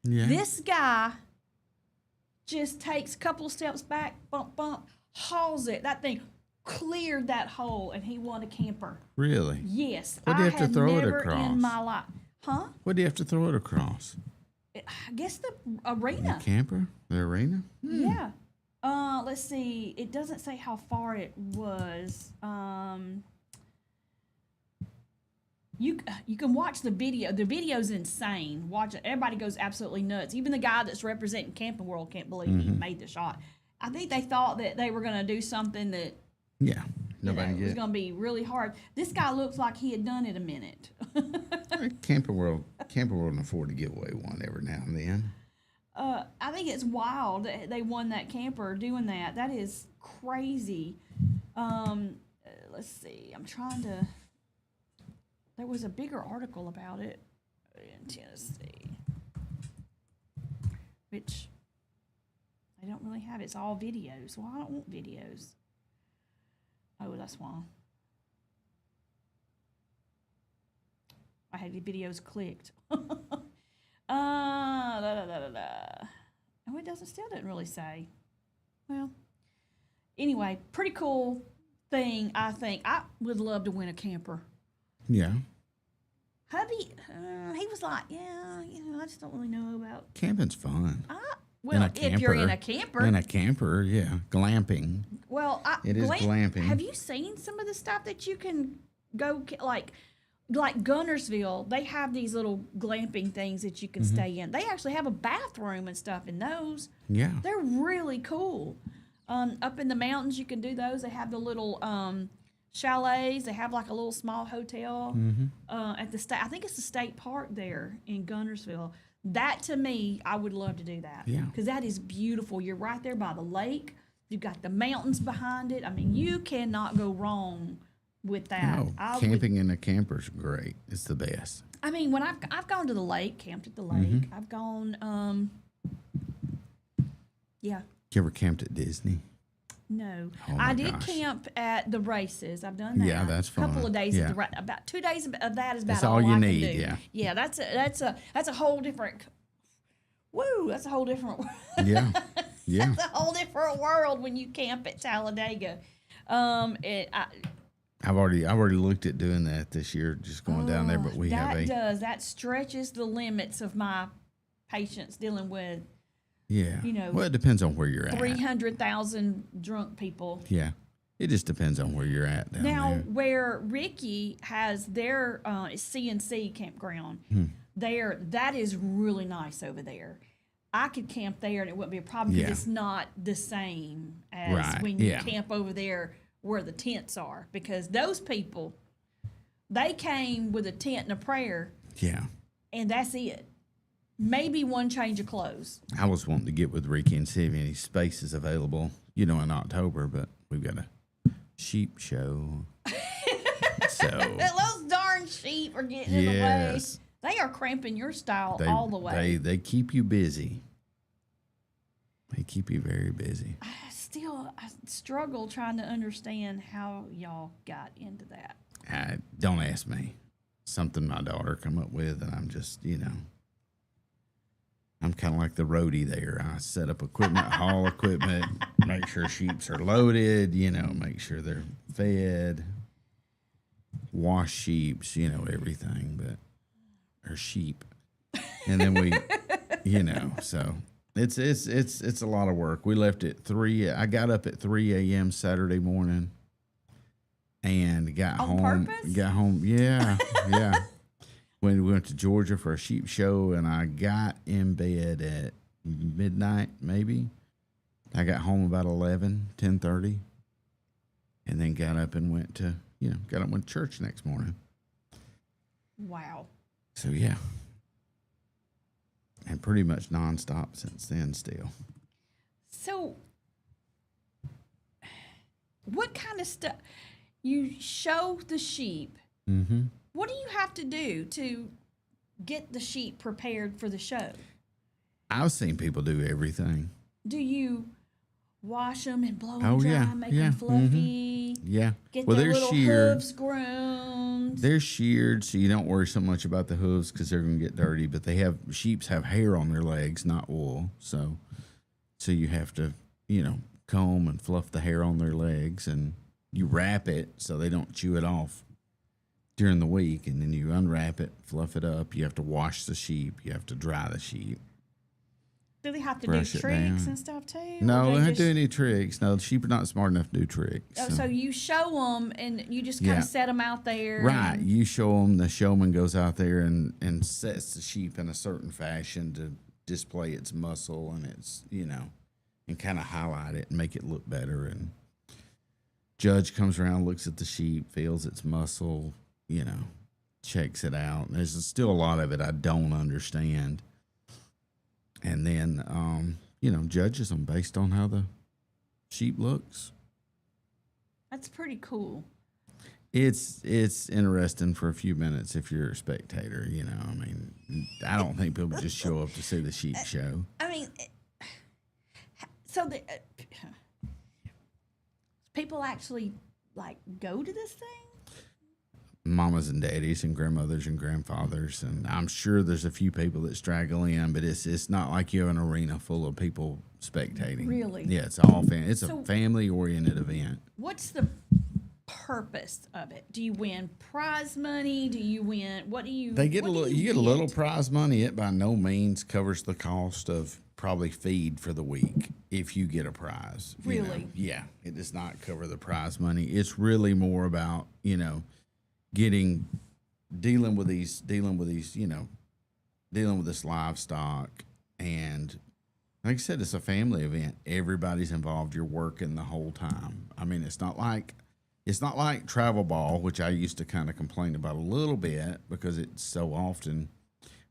Yeah. This guy just takes a couple of steps back, bump, hauls it. That thing cleared that hole, and he won a camper. Really? Yes. What do you have to throw it never across? in my life. Huh? What do you have to throw it across? I guess the arena. The camper? The arena? Yeah. Let's see. It doesn't say how far it was. You can watch the video. The video's insane. Watch it. Everybody goes absolutely nuts. Even the guy that's representing Camping World can't believe he made the shot. I think they thought that they were going to do something that Yeah. Nobody was gets going to be really hard. This guy looks like he had done it a minute. Camping World can afford to give away one every now and then. I think it's wild that they won that camper doing that. That is crazy. Let's see. I'm trying to. There was a bigger article about it in Tennessee, which I don't really have. It's all videos. Well, I don't want videos. Oh, that's why. I had the videos clicked. Oh, it still doesn't really say. Well, anyway, pretty cool thing, I think. I would love to win a camper. Yeah. Hubby, he was like, yeah, I just don't really know about. Camping's fun. Well, if you're in a camper. In a camper, yeah. Glamping. Well, It is glamping. Have you seen some of the stuff that you can go, like Gunnersville, they have these little glamping things that you can stay in. They actually have a bathroom and stuff in those. Yeah. They're really cool. Up in the mountains, you can do those. They have the little chalets. They have like a little small hotel at the state. I think it's the state park there in Gunnersville. That, to me, I would love to do that. Yeah. Because that is beautiful. You're right there by the lake. You've got the mountains behind it. I mean, you cannot go wrong with that. No, camping in a camper's great. It's the best. I mean, when I've gone to the lake, camped at the lake. I've gone, yeah. You ever camped at Disney? No, Oh my I did gosh. camp at the races. I've done that. Yeah, that's A couple fun. of days Yeah. at the about 2 days of that is about That's all you I can need, do. yeah. Yeah, that's a whole different. Woo, that's a whole different. Yeah. Yeah. That's a whole different world when you camp at Talladega. I've already looked at doing that this year, just going down there, but we have that stretches the limits of my patience dealing with yeah. you know, well, it depends on where you're at. 300,000 drunk people. Yeah. It just depends on where you're at down Now, there. where Ricky has their CNC campground, that is really nice over there. I could camp there and it wouldn't be a problem because Yeah. it's not the same as Right, when you yeah. camp over there where the tents are. Because those people, they came with a tent and a prayer, Yeah. and that's it. Maybe one change of clothes. I was wanting to get with Ricky and see if any spaces available, in October, but we've got a sheep show. So Those darn sheep are getting in the way. They are cramping your style all the way. They keep you busy. They keep you very busy. I struggle trying to understand how y'all got into that. Don't ask me. Something my daughter come up with, and I'm just, I'm kind of like the roadie there. I set up equipment, haul equipment, make sure sheeps are loaded, make sure they're fed, wash sheeps, everything, or sheep. And then we, so it's a lot of work. We left at 3. I got up at 3 a.m. Saturday morning and got On home. purpose? Got home. Yeah. Yeah. When we went to Georgia for a sheep show, and I got in bed at midnight, maybe. I got home about 10:30, and then got up and went to church next morning. Wow. So, yeah. And pretty much nonstop since then still. So, what kind of stuff? You show the sheep. Mm-hmm. What do you have to do to get the sheep prepared for the show? I've seen people do everything. Do you wash them and blow them Oh, dry, yeah, make yeah, them fluffy? Yeah. Get Well, their they're little sheared. hooves groomed. They're sheared, so you don't worry so much about the hooves because they're going to get dirty. But sheeps have hair on their legs, not wool. So you have to, comb and fluff the hair on their legs, and you wrap it so they don't chew it off during the week. And then you unwrap it, fluff it up. You have to wash the sheep. You have to dry the sheep. Do they have to Brush do it tricks down. and stuff too? No, Or they don't have to do just- any tricks. No, the sheep are not smart enough to do tricks. Oh, so you show them and you just kind Yeah. of set them out there. Right. and- You show them, the showman goes out there and sets the sheep in a certain fashion to display its muscle and its, and kind of highlight it and make it look better. And judge comes around, looks at the sheep, feels its muscle, checks it out. And there's still a lot of it I don't understand. And then, judges them based on how the sheep looks. That's pretty cool. It's interesting for a few minutes if you're a spectator, I mean, I don't think people just show up to see the sheep show. I mean, so the people actually go to this thing? Mamas and daddies and grandmothers and grandfathers, and I'm sure there's a few people that straggle in, but it's not like you have an arena full of people spectating. Really? Yeah, it's all it's So- a family-oriented event. What's the purpose of it? Do you win prize money? Do you win? What do you? They get what a do little. You get a little prize money. It by no means covers the cost of probably feed for the week if you get a prize. Really? Yeah, it does not cover the prize money. It's really more about dealing with this livestock, and like I said, it's a family event. Everybody's involved. You're working the whole time. I mean, it's not like travel ball, which I used to kind of complain about a little bit because it's so often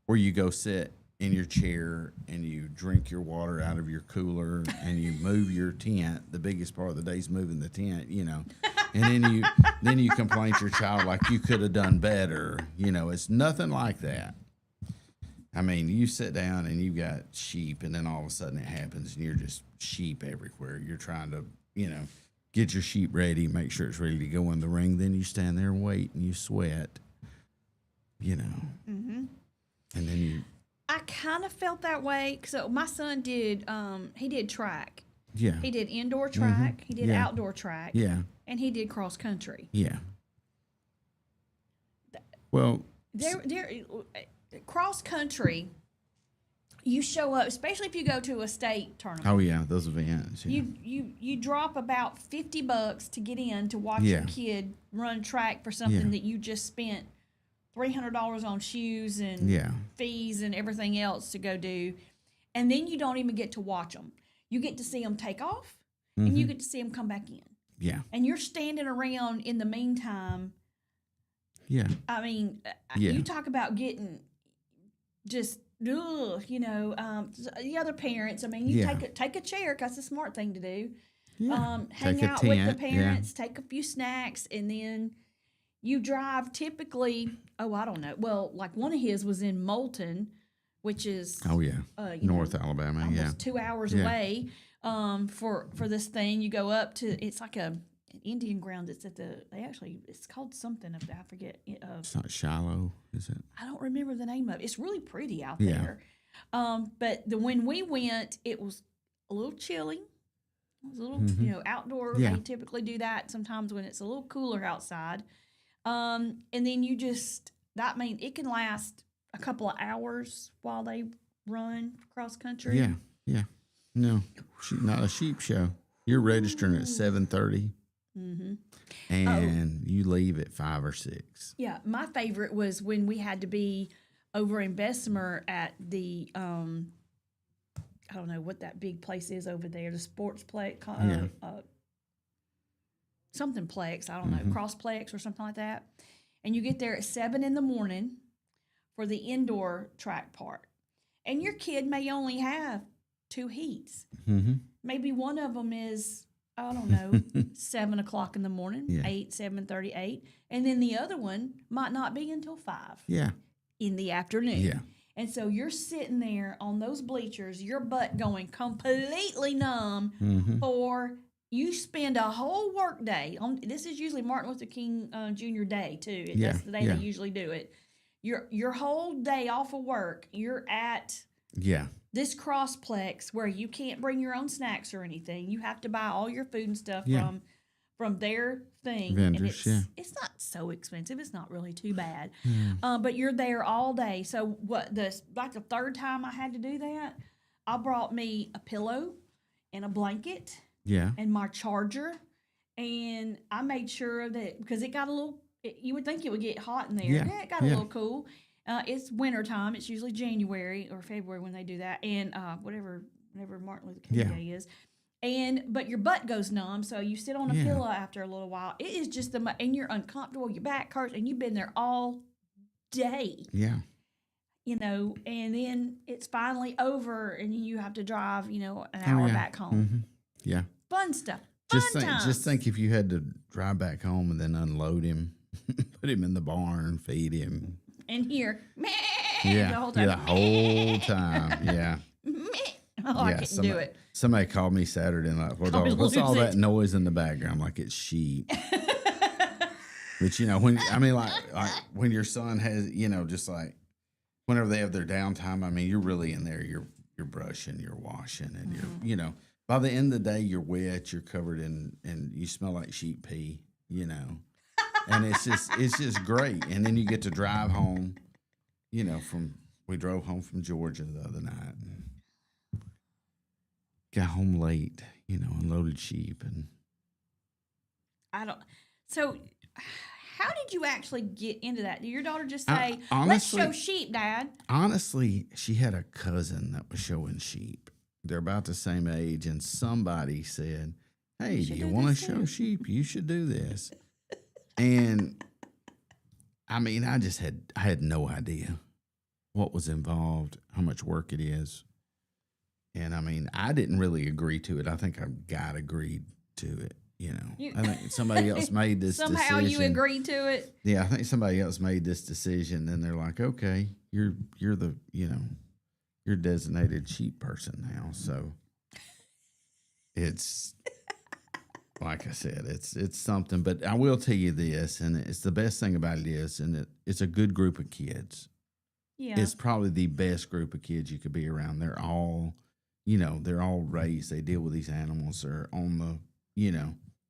where you go sit in your chair and you drink your water out of your cooler and you move your tent. The biggest part of the day is moving the tent, and then you complain to your child like you could have done better. It's nothing like that. I mean, you sit down and you've got sheep, and then all of a sudden it happens, and you're just sheep everywhere. You're trying to, get your sheep ready, make sure it's ready to go in the ring. Then you stand there and wait, and you sweat, Mm-hmm. and then you, I kind of felt that way. So my son did. He did track. yeah, He did indoor track. He did Yeah. outdoor track. yeah, And he did cross country. yeah. Well, Cross country. You show up, especially if you go to a state tournament. oh yeah, those events. Yeah. You drop about $50 to get in to watch Yeah. your kid run track for something Yeah. that you just spent $300 on shoes and Yeah. fees and everything else to go do, and then you don't even get to watch them. You get to see them take off, and you get to see them come back in, yeah, and you're standing around in the meantime. yeah, I mean, Yeah. you talk about getting just, ugh, the other parents. I mean, you Yeah. take a chair. 'Cause that's a smart thing to do. yeah. Hang Take a out with the tent, yeah. parents, take a few snacks, and then you drive typically, I don't know. Well, like one of his was in Moulton, which is Oh yeah, you North know, Alabama. almost Yeah, 2 hours Yeah. away. For this thing, you go up to it's like an Indian ground. It's at it's called something up there. I forget. it's not Shiloh, is it? I don't remember the name of it. It's really pretty out Yeah. there. But when we went, it was a little chilly. It was a little, outdoor. Yeah. They typically do that sometimes when it's a little cooler outside. And then it can last a couple of hours while they run cross country. Yeah, yeah. No, not a sheep show. You're registering at 7:30, and you leave at 5 or 6. Yeah, my favorite was when we had to be over in Bessemer at the I don't know what that big place is over there, the sports play, something plex, I don't know, crossplex or something like that. And you get there at 7 in the morning for the indoor track part, and your kid may only have 2 heats. Mm-hmm. Maybe one of them is, I don't know, 7 o'clock in the morning, Yeah. 7:30, 8. And then the other one might not be until 5 Yeah, in the afternoon. yeah, And so you're sitting there on those bleachers, your butt going completely numb for you spend a whole work day on. This is usually Martin Luther King Jr. Day too. Yeah, That's the day yeah. they usually do it. Your whole day off of work, you're at yeah, this crossplex where you can't bring your own snacks or anything. You have to buy all your food and stuff Yeah. from their thing. Vendors, and yeah. it's not so expensive. It's not really too bad. But you're there all day. So the third time I had to do that, I brought me a pillow and a blanket yeah, and my charger, and I made sure that because it got a little. You would think it would get hot in there. Yeah, Yeah, it got a yeah. little cool. It's winter time. It's usually January or February when they do that, and whenever Martin Luther King Yeah. Day is. But your butt goes numb, so you sit on a Yeah. pillow after a little while. It is just and you're uncomfortable. Your back hurts, and you've been there all day, yeah. And then it's finally over, and you have to drive, an Oh, hour yeah. back home. Mhm. Yeah. Fun stuff. Just think if you had to drive back home and then unload him, put him in the barn, feed him. And here, Yeah, the whole time. the whole time. Yeah. I couldn't do it. Somebody called me Saturday and like, what's all lose that it. noise in the background? I'm like, it's sheep. But when your son has, just like whenever they have their downtime, I mean, you're really in there. You're brushing, you're washing, and you're by the end of the day, you're wet, you're covered in, and you smell like sheep pee, and it's just great. And then you get to drive home, we drove home from Georgia the other night and got home late, unloaded sheep and. So, how did you actually get into that? Did your daughter just say, honestly- let's show sheep, Dad? Honestly, she had a cousin that was showing sheep. They're about the same age, and somebody said, hey, do you want to show sheep? You should do this. And I mean, I had no idea what was involved, how much work it is. And I mean, I didn't really agree to it. I think our guide agreed to it. I think somebody else made this Somehow decision. you agreed to it. Yeah, I think somebody else made this decision, and they're like, "Okay, you're the you're designated sheep person now." So it's like I said, it's something. But I will tell you this, and it's the best thing about it is, and it's a good group of kids. Yeah. It's probably the best group of kids you could be around. They're all, they're all raised. They deal with these animals. They're on the,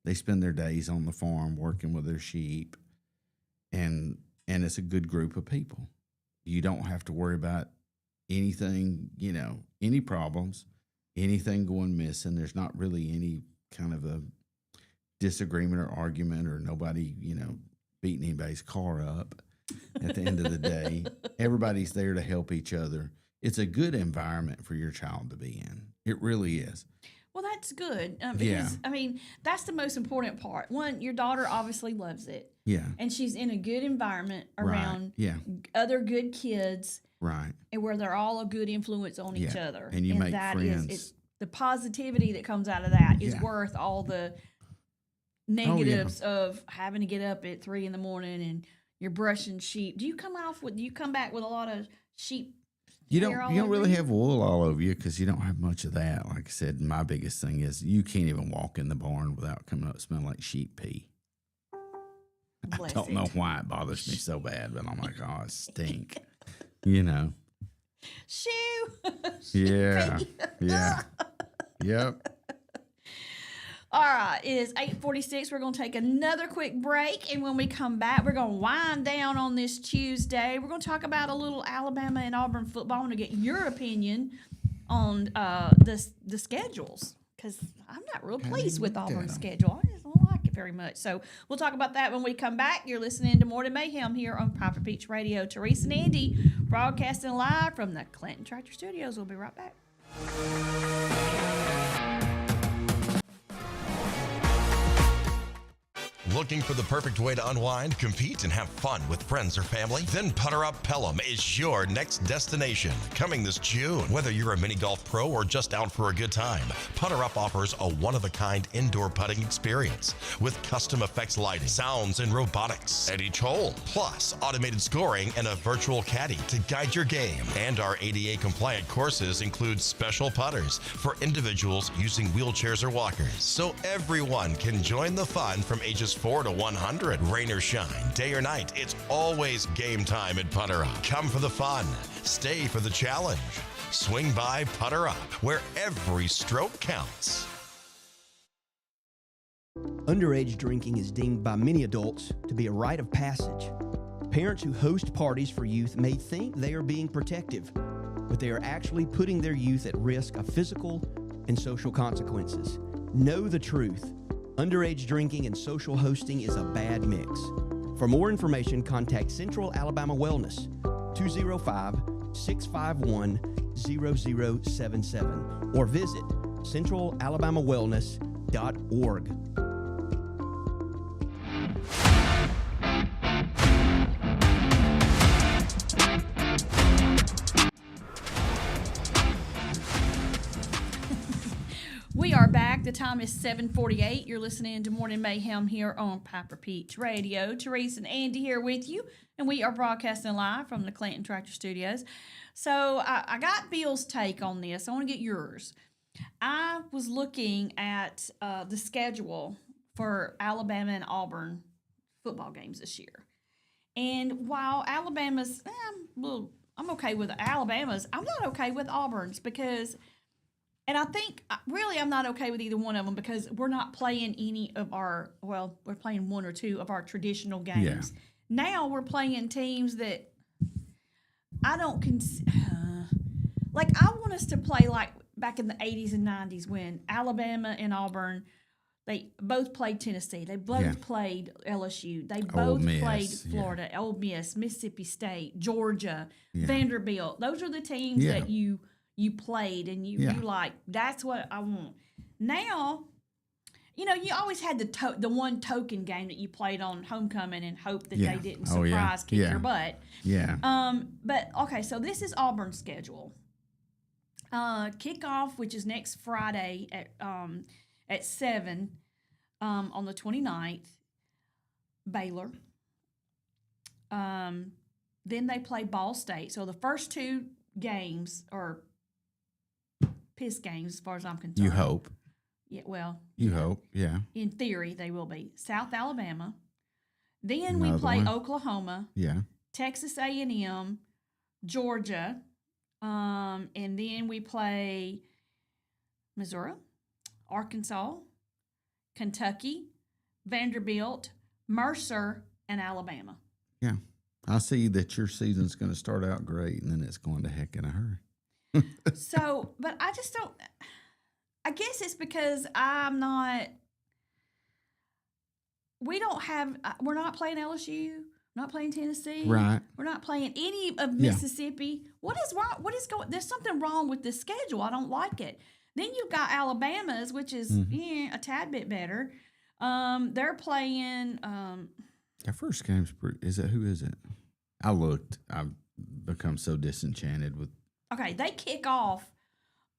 they spend their days on the farm working with their sheep, and it's a good group of people. You don't have to worry about anything, any problems, anything going missing. There's not really any kind of a disagreement or argument or nobody, beating anybody's car up at the end of the day. Everybody's there to help each other. It's a good environment for your child to be in. It really is. Well, that's good. Because, I mean, that's the most important part. One, your daughter obviously loves it. Yeah. And she's in a good environment around Yeah. other good kids, Right. and where they're all a good influence on each Yeah. other. And you make that friends. it's the positivity that comes out of that is Yeah. worth all the negatives of having to get up at 3 a.m. and you're brushing sheep. Do you come back with a lot of sheep You hair all don't over really you? have wool all over you because you don't have much of that. Like I said, my biggest thing is you can't even walk in the barn without coming up smelling like sheep pee. Bless I don't it. know why it bothers me so bad, but I'm like, oh, it stink. You know? Shoo. Yeah. Yeah. Yep. All right, it is 8:46. We're going to take another quick break, and when we come back, we're going to wind down on this Tuesday. We're going to talk about a little Alabama and Auburn football. I want to get your opinion on the schedules, because I'm not real pleased with Auburn's schedule. I just don't like it very much. So we'll talk about that when we come back. You're listening to More Than Mayhem here on Piper Peach Radio. Teresa and Andy broadcasting live from the Clinton Tractor Studios. We'll be right back. Looking for the perfect way to unwind, compete, and have fun with friends or family? Then Putter Up Pelham is your next destination. Coming this June. Whether you're a mini golf pro or just out for a good time, Putter Up offers a one-of-a-kind indoor putting experience with custom effects lighting, sounds, and robotics at each hole. Plus, automated scoring and a virtual caddy to guide your game. And our ADA-compliant courses include special putters for individuals using wheelchairs or walkers. So everyone can join the fun from ages 4 to 100. Rain or shine, day or night, it's always game time at Putter Up. Come for the fun. Stay for the challenge. Swing by Putter Up, where every stroke counts. Underage drinking is deemed by many adults to be a rite of passage. Parents who host parties for youth may think they are being protective, but they are actually putting their youth at risk of physical and social consequences. Know the truth. Underage drinking and social hosting is a bad mix. For more information, contact Central Alabama Wellness, 205-651-0077, or visit centralalabamawellness.org. We are back. The time is 7:48. You're listening to Morning Mayhem here on Piper Peach Radio. Teresa and Andy here with you, and we are broadcasting live from the Clinton Tractor Studios. So I got Bill's take on this. I want to get yours. I was looking at the schedule for Alabama and Auburn football games this year. And while Alabama's, I'm okay with Alabama's, I'm not okay with Auburn's because... And I think, really, I'm not okay with either one of them because we're not playing any of our, well, we're playing one or two of our traditional games. Yeah. Now we're playing teams that I don't like, I want us to play like back in the 80s and 90s when Alabama and Auburn, they both played Tennessee. They both played LSU. They both played Florida, Ole Miss, Mississippi State, Georgia, Vanderbilt. Those are the teams that you played and you like, that's what I want. Now, you always had the one token game that you played on homecoming and hope that they didn't surprise kick your butt. Yeah. But okay, so this is Auburn's schedule. Kickoff, which is next Friday at 7 on the 29th, Baylor. Then they play Ball State. So the first two games are piss games as far as I'm concerned. You hope. Yeah, well. You hope, yeah. In theory, they will be. South Alabama. Then we Another play one. Oklahoma. Yeah. Texas A&M. Georgia. And then we play Missouri. Arkansas. Kentucky. Vanderbilt. Mercer. And Alabama. Yeah. I see that your season's going to start out great and then it's going to heck in a hurry. So, but I just don't, I guess it's because we're not playing LSU, not playing Tennessee. Right. We're not playing any of Mississippi. What is wrong? What is going, there's something wrong with this schedule. I don't like it. Then you've got Alabama's, which is a tad bit better. They're playing. Their first game's who is it? I looked. I've become so disenchanted with. Okay, they kick off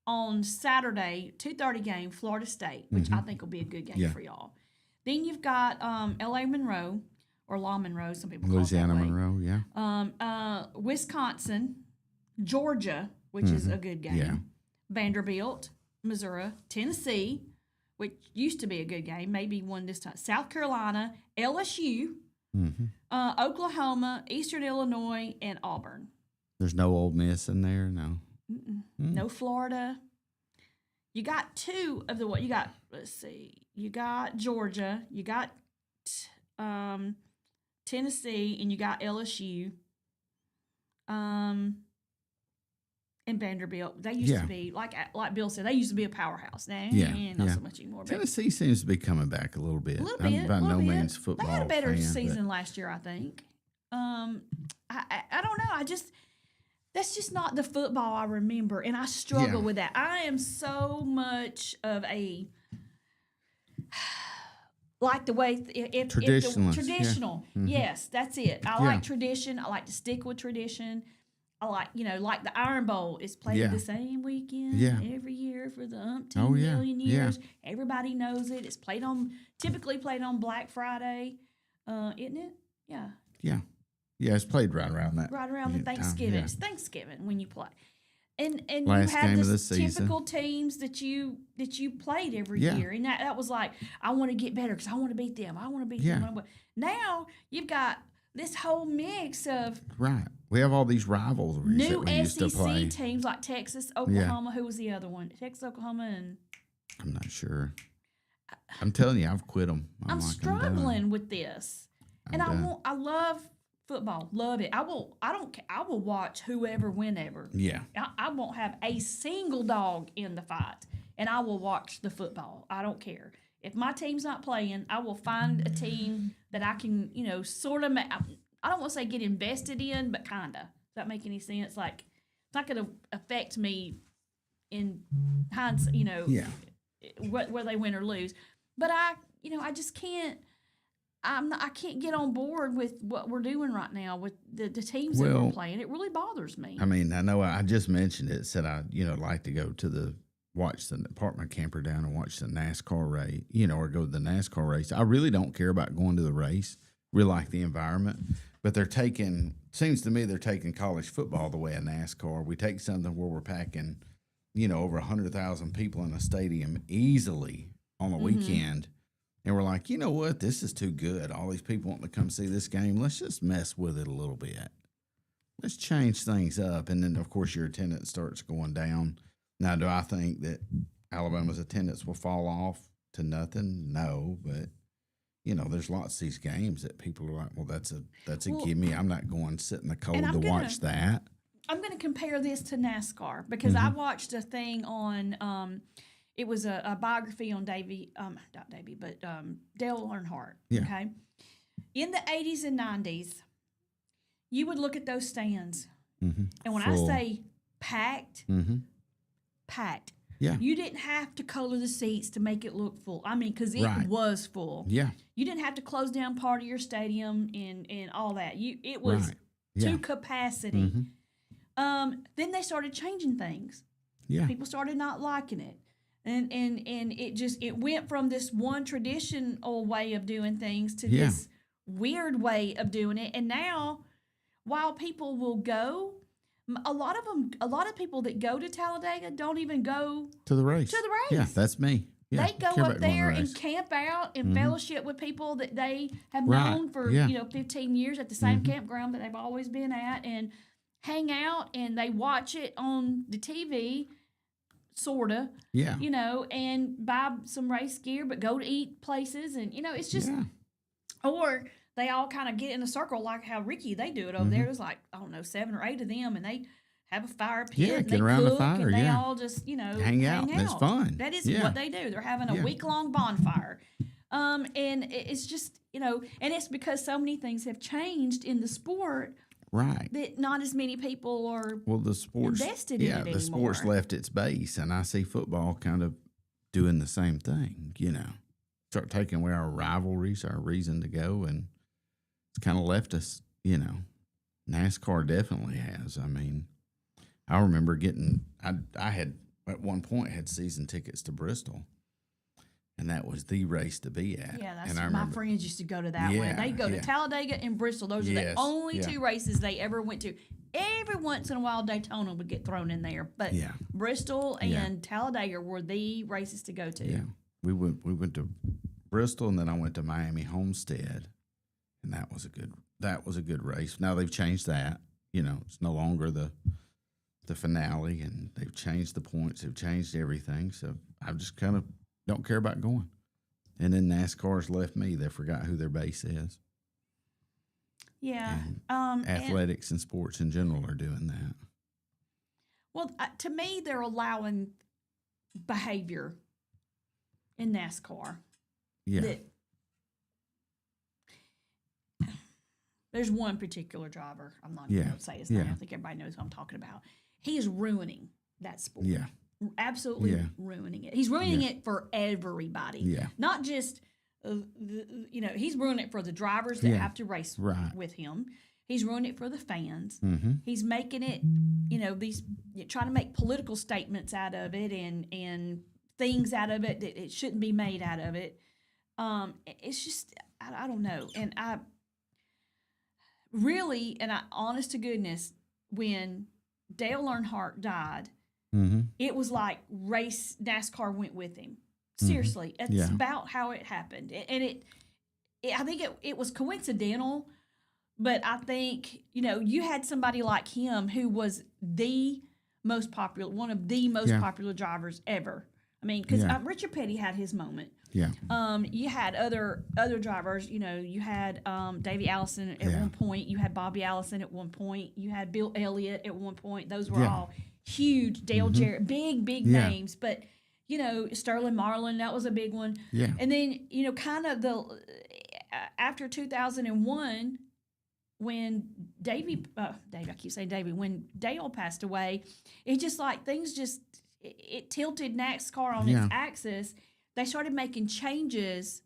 on Saturday, 2:30 game, Florida State, which I think will be a good game for y'all. Then you've got L.A. Monroe, or La Monroe, some people call it Louisiana that way. Monroe, yeah. Wisconsin, Georgia, which is a good game. Yeah. Vanderbilt, Missouri, Tennessee, which used to be a good game, maybe won this time. South Carolina, LSU, Oklahoma, Eastern Illinois, and Auburn. There's no Ole Miss in there, no. No Florida. You got two of the what you got. Let's see. You got Georgia. You got Tennessee, and you got LSU. And Vanderbilt. They used to be like Bill said. They used to be a powerhouse. Now, not so much anymore. But Tennessee seems to be coming back a little bit. a little I'm bit. by a little no bit. means football They had a better fan, season last year, I think. I don't know. That's just not the football I remember, and I struggle with that. I am so much of a like the way Traditionalist, traditional. yeah. Yes, that's it. I like tradition. I like to stick with tradition. I like the Iron Bowl is played the same weekend every year for the umpteen million years. Everybody knows it. It's typically played on Black Friday, isn't it? Yeah. Yeah, it's played right around that. Right around the Thanksgiving. It's Thanksgiving when you play. And Last you have game of the this season. typical teams that you played every year. And that was like, I want to get better because I want to beat them. I want to beat them. Now you've got this whole mix of Right. We have all these rivalries that new we used to play. SEC teams like Texas, Oklahoma. Who was the other one? Texas, Oklahoma, and I'm not sure. I'm telling you, I've quit them. I'm done. struggling with this. And done. I love football. Love it. I will watch whoever, whenever. Yeah. I won't have a single dog in the fight, and I will watch the football. I don't care. If my team's not playing, I will find a team that I can, sort of. I don't want to say get invested in, but kinda. Does that make any sense? Like, it's not going to affect me in hindsight. Whether they win or lose. But I just can't. I can't get on board with what we're doing right now with the teams that we're playing. It really bothers me. I mean, I know I just mentioned it. Said I, like to go to watch the apartment camper down and watch the NASCAR race, or go to the NASCAR race. I really don't care about going to the race. Really like the environment, but seems to me they're taking college football the way of NASCAR. We take something where we're packing, over 100,000 people in a stadium easily on a weekend. And we're like, you know what? This is too good. All these people want to come see this game. Let's just mess with it a little bit. Let's change things up. And then, of course, your attendance starts going down. Now, do I think that Alabama's attendance will fall off to nothing? No, but, there's lots of these games that people are like, well, that's a gimme. I'm not going to sit in the cold to watch that. I'm going to compare this to NASCAR because I watched a thing on it was a biography on Dale Earnhardt. Yeah. Okay. In the 80s and 90s, you would look at those stands. Mm-hmm. And when Full. I say packed, packed. Yeah. You didn't have to color the seats to make it look full. I mean, because it was full. Yeah. You didn't have to close down part of your stadium and all that. It was to capacity. Then they started changing things. Yeah. People started not liking it. And it went from this one traditional way of doing things to this weird way of doing it. And now, while people will go, a lot of people that go to Talladega don't even go to the race. Yeah, that's me. Yeah, they go up there and camp out and fellowship with people that they have known for 15 years at the same campground that they've always been at, and hang out, and they watch it on the TV. Sorta, and buy some race gear, but go to eat places, and it's just, or they all kind of get in a circle like how Ricky they do it over there. There's like 7 or 8 of them, and they have a fire pit, and get they around cook, the fire, and they all just hang out. And it's fun. That is what they do. They're having a week-long bonfire, and it's just and it's because so many things have changed in the sport. Right. That not as many people are the sports invested in it anymore. The sports left its base, and I see football kind of doing the same thing, Start taking away our rivalries, our reason to go, and it's kind of left us, NASCAR definitely has. I mean, I remember I had at one point had season tickets to Bristol. And that was the race to be at. Yeah, that's my friends used to go to that one. They go to Talladega and Bristol. Those are the only 2 races they ever went to. every once in a while Daytona would get thrown in there, but Yeah. Bristol Yeah. and Talladega were the races to go to. Yeah, we went to Bristol, and then I went to Miami Homestead, and that was a good race. Now they've changed that. It's no longer the finale, and they've changed the points. They've changed everything. So I just kind of don't care about going. And then NASCAR's left me. They forgot who their base is. Yeah. And athletics and sports in general are doing that. Well, to me, they're allowing behavior in NASCAR. Yeah. That there's one particular driver. I'm not going to say his name. I think everybody knows who I'm talking about. He is ruining that sport. Yeah. Absolutely ruining it. He's ruining it for everybody. Yeah. Not just, he's ruining it for the drivers that have to race with him. He's ruining it for the fans. Mm-hmm. He's making it, trying to make political statements out of it and things out of it that it shouldn't be made out of it. It's just, I don't know. And honest to goodness, when Dale Earnhardt died, it was like NASCAR went with him. Seriously, it's about how it happened. And I think it was coincidental, but I think, you had somebody like him who was one of the most popular drivers ever. I mean, because Richard Petty had his moment. Yeah. You had other drivers. You had Davey Allison at one point. You had Bobby Allison at one point. You had Bill Elliott at one point. Those were all huge. Dale Jarrett, big names. But Sterling Marlin, that was a big one. Yeah. And then kind of after 2001, when when Dale passed away, it just like things just it tilted NASCAR on its axis. They started making changes,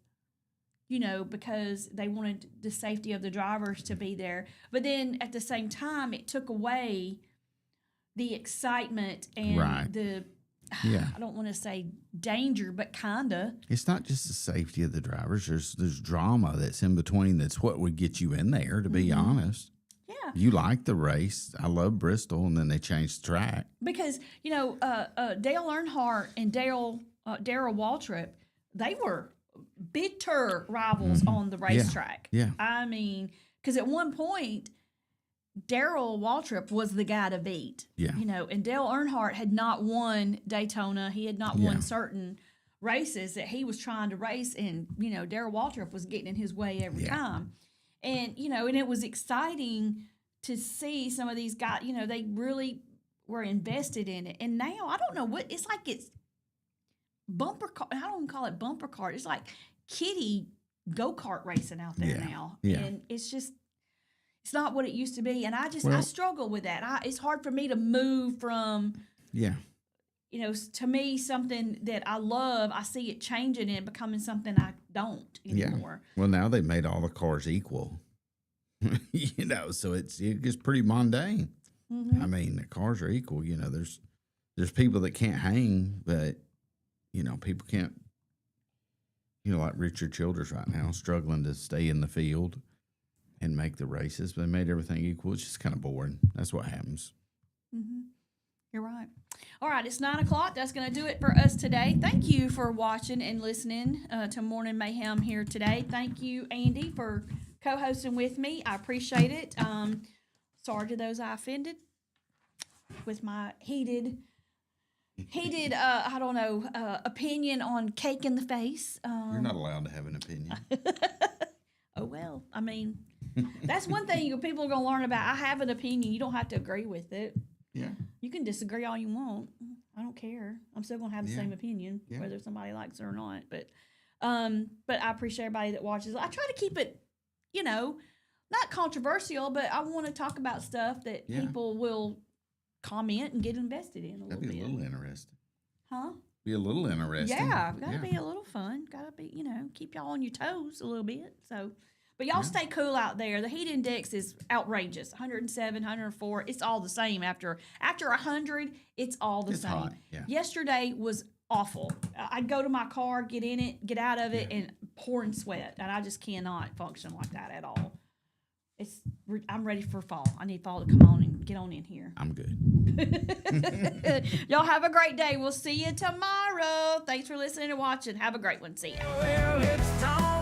because they wanted the safety of the drivers to be there. But then at the same time, it took away the excitement and the, I don't want to say danger, but kinda. It's not just the safety of the drivers. There's drama that's in between. That's what would get you in there, to be honest. Yeah. You like the race. I love Bristol, and then they changed the track. Because, Dale Earnhardt and Darrell Waltrip, they were bitter rivals on the racetrack. Yeah. I mean, because at one point, Darrell Waltrip was the guy to beat. Yeah. And Dale Earnhardt had not won Daytona. He had not won certain races that he was trying to race, and, Darrell Waltrip was getting in his way every time. And, and it was exciting to see some of these guys, they really were invested in it. And now, I don't know what, it's like it's bumper car. I don't even call it bumper cart. It's like kiddie go-kart racing out there now. Yeah. And it's just, it's not what it used to be. And I struggle with that. It's hard for me to move from, to me, something that I love, I see it changing and becoming something I don't anymore. Yeah. Well, now they've made all the cars equal, so it gets pretty mundane. Mm-hmm. I mean, the cars are equal. There's people that can't hang, but, people can't, like Richard Childress right now, struggling to stay in the field and make the races. They made everything equal. It's just kind of boring. That's what happens. Mm-hmm. You're right. All right, it's 9 o'clock. That's going to do it for us today. Thank you for watching and listening to Morning Mayhem here today. Thank you, Andy, for co-hosting with me. I appreciate it. Sorry to those I offended with my heated opinion on cake in the face. You're not allowed to have an opinion. Oh, well, I mean, that's one thing people are going to learn about. I have an opinion. You don't have to agree with it. Yeah. You can disagree all you want. I don't care. I'm still going to have the same opinion, whether somebody likes it or not. But I appreciate everybody that watches. I try to keep it, not controversial, but I want to talk about stuff that people will comment and get invested in a little bit. That'd be a little interesting. Huh? Be a little interesting. Yeah, gotta be a little fun. Gotta be, keep y'all on your toes a little bit. So, but y'all stay cool out there. The heat index is outrageous. 107, 104. It's all the same after 100. It's all the same. Hot. Yeah. Yesterday was awful. I'd go to my car, get in it, get out of it, and pouring sweat, and I just cannot function like that at all. It's I'm ready for fall. I need fall to come on and get on in here. I'm good. Y'all have a great day. We'll see you tomorrow. Thanks for listening and watching. Have a great one. See ya. Well, it's time.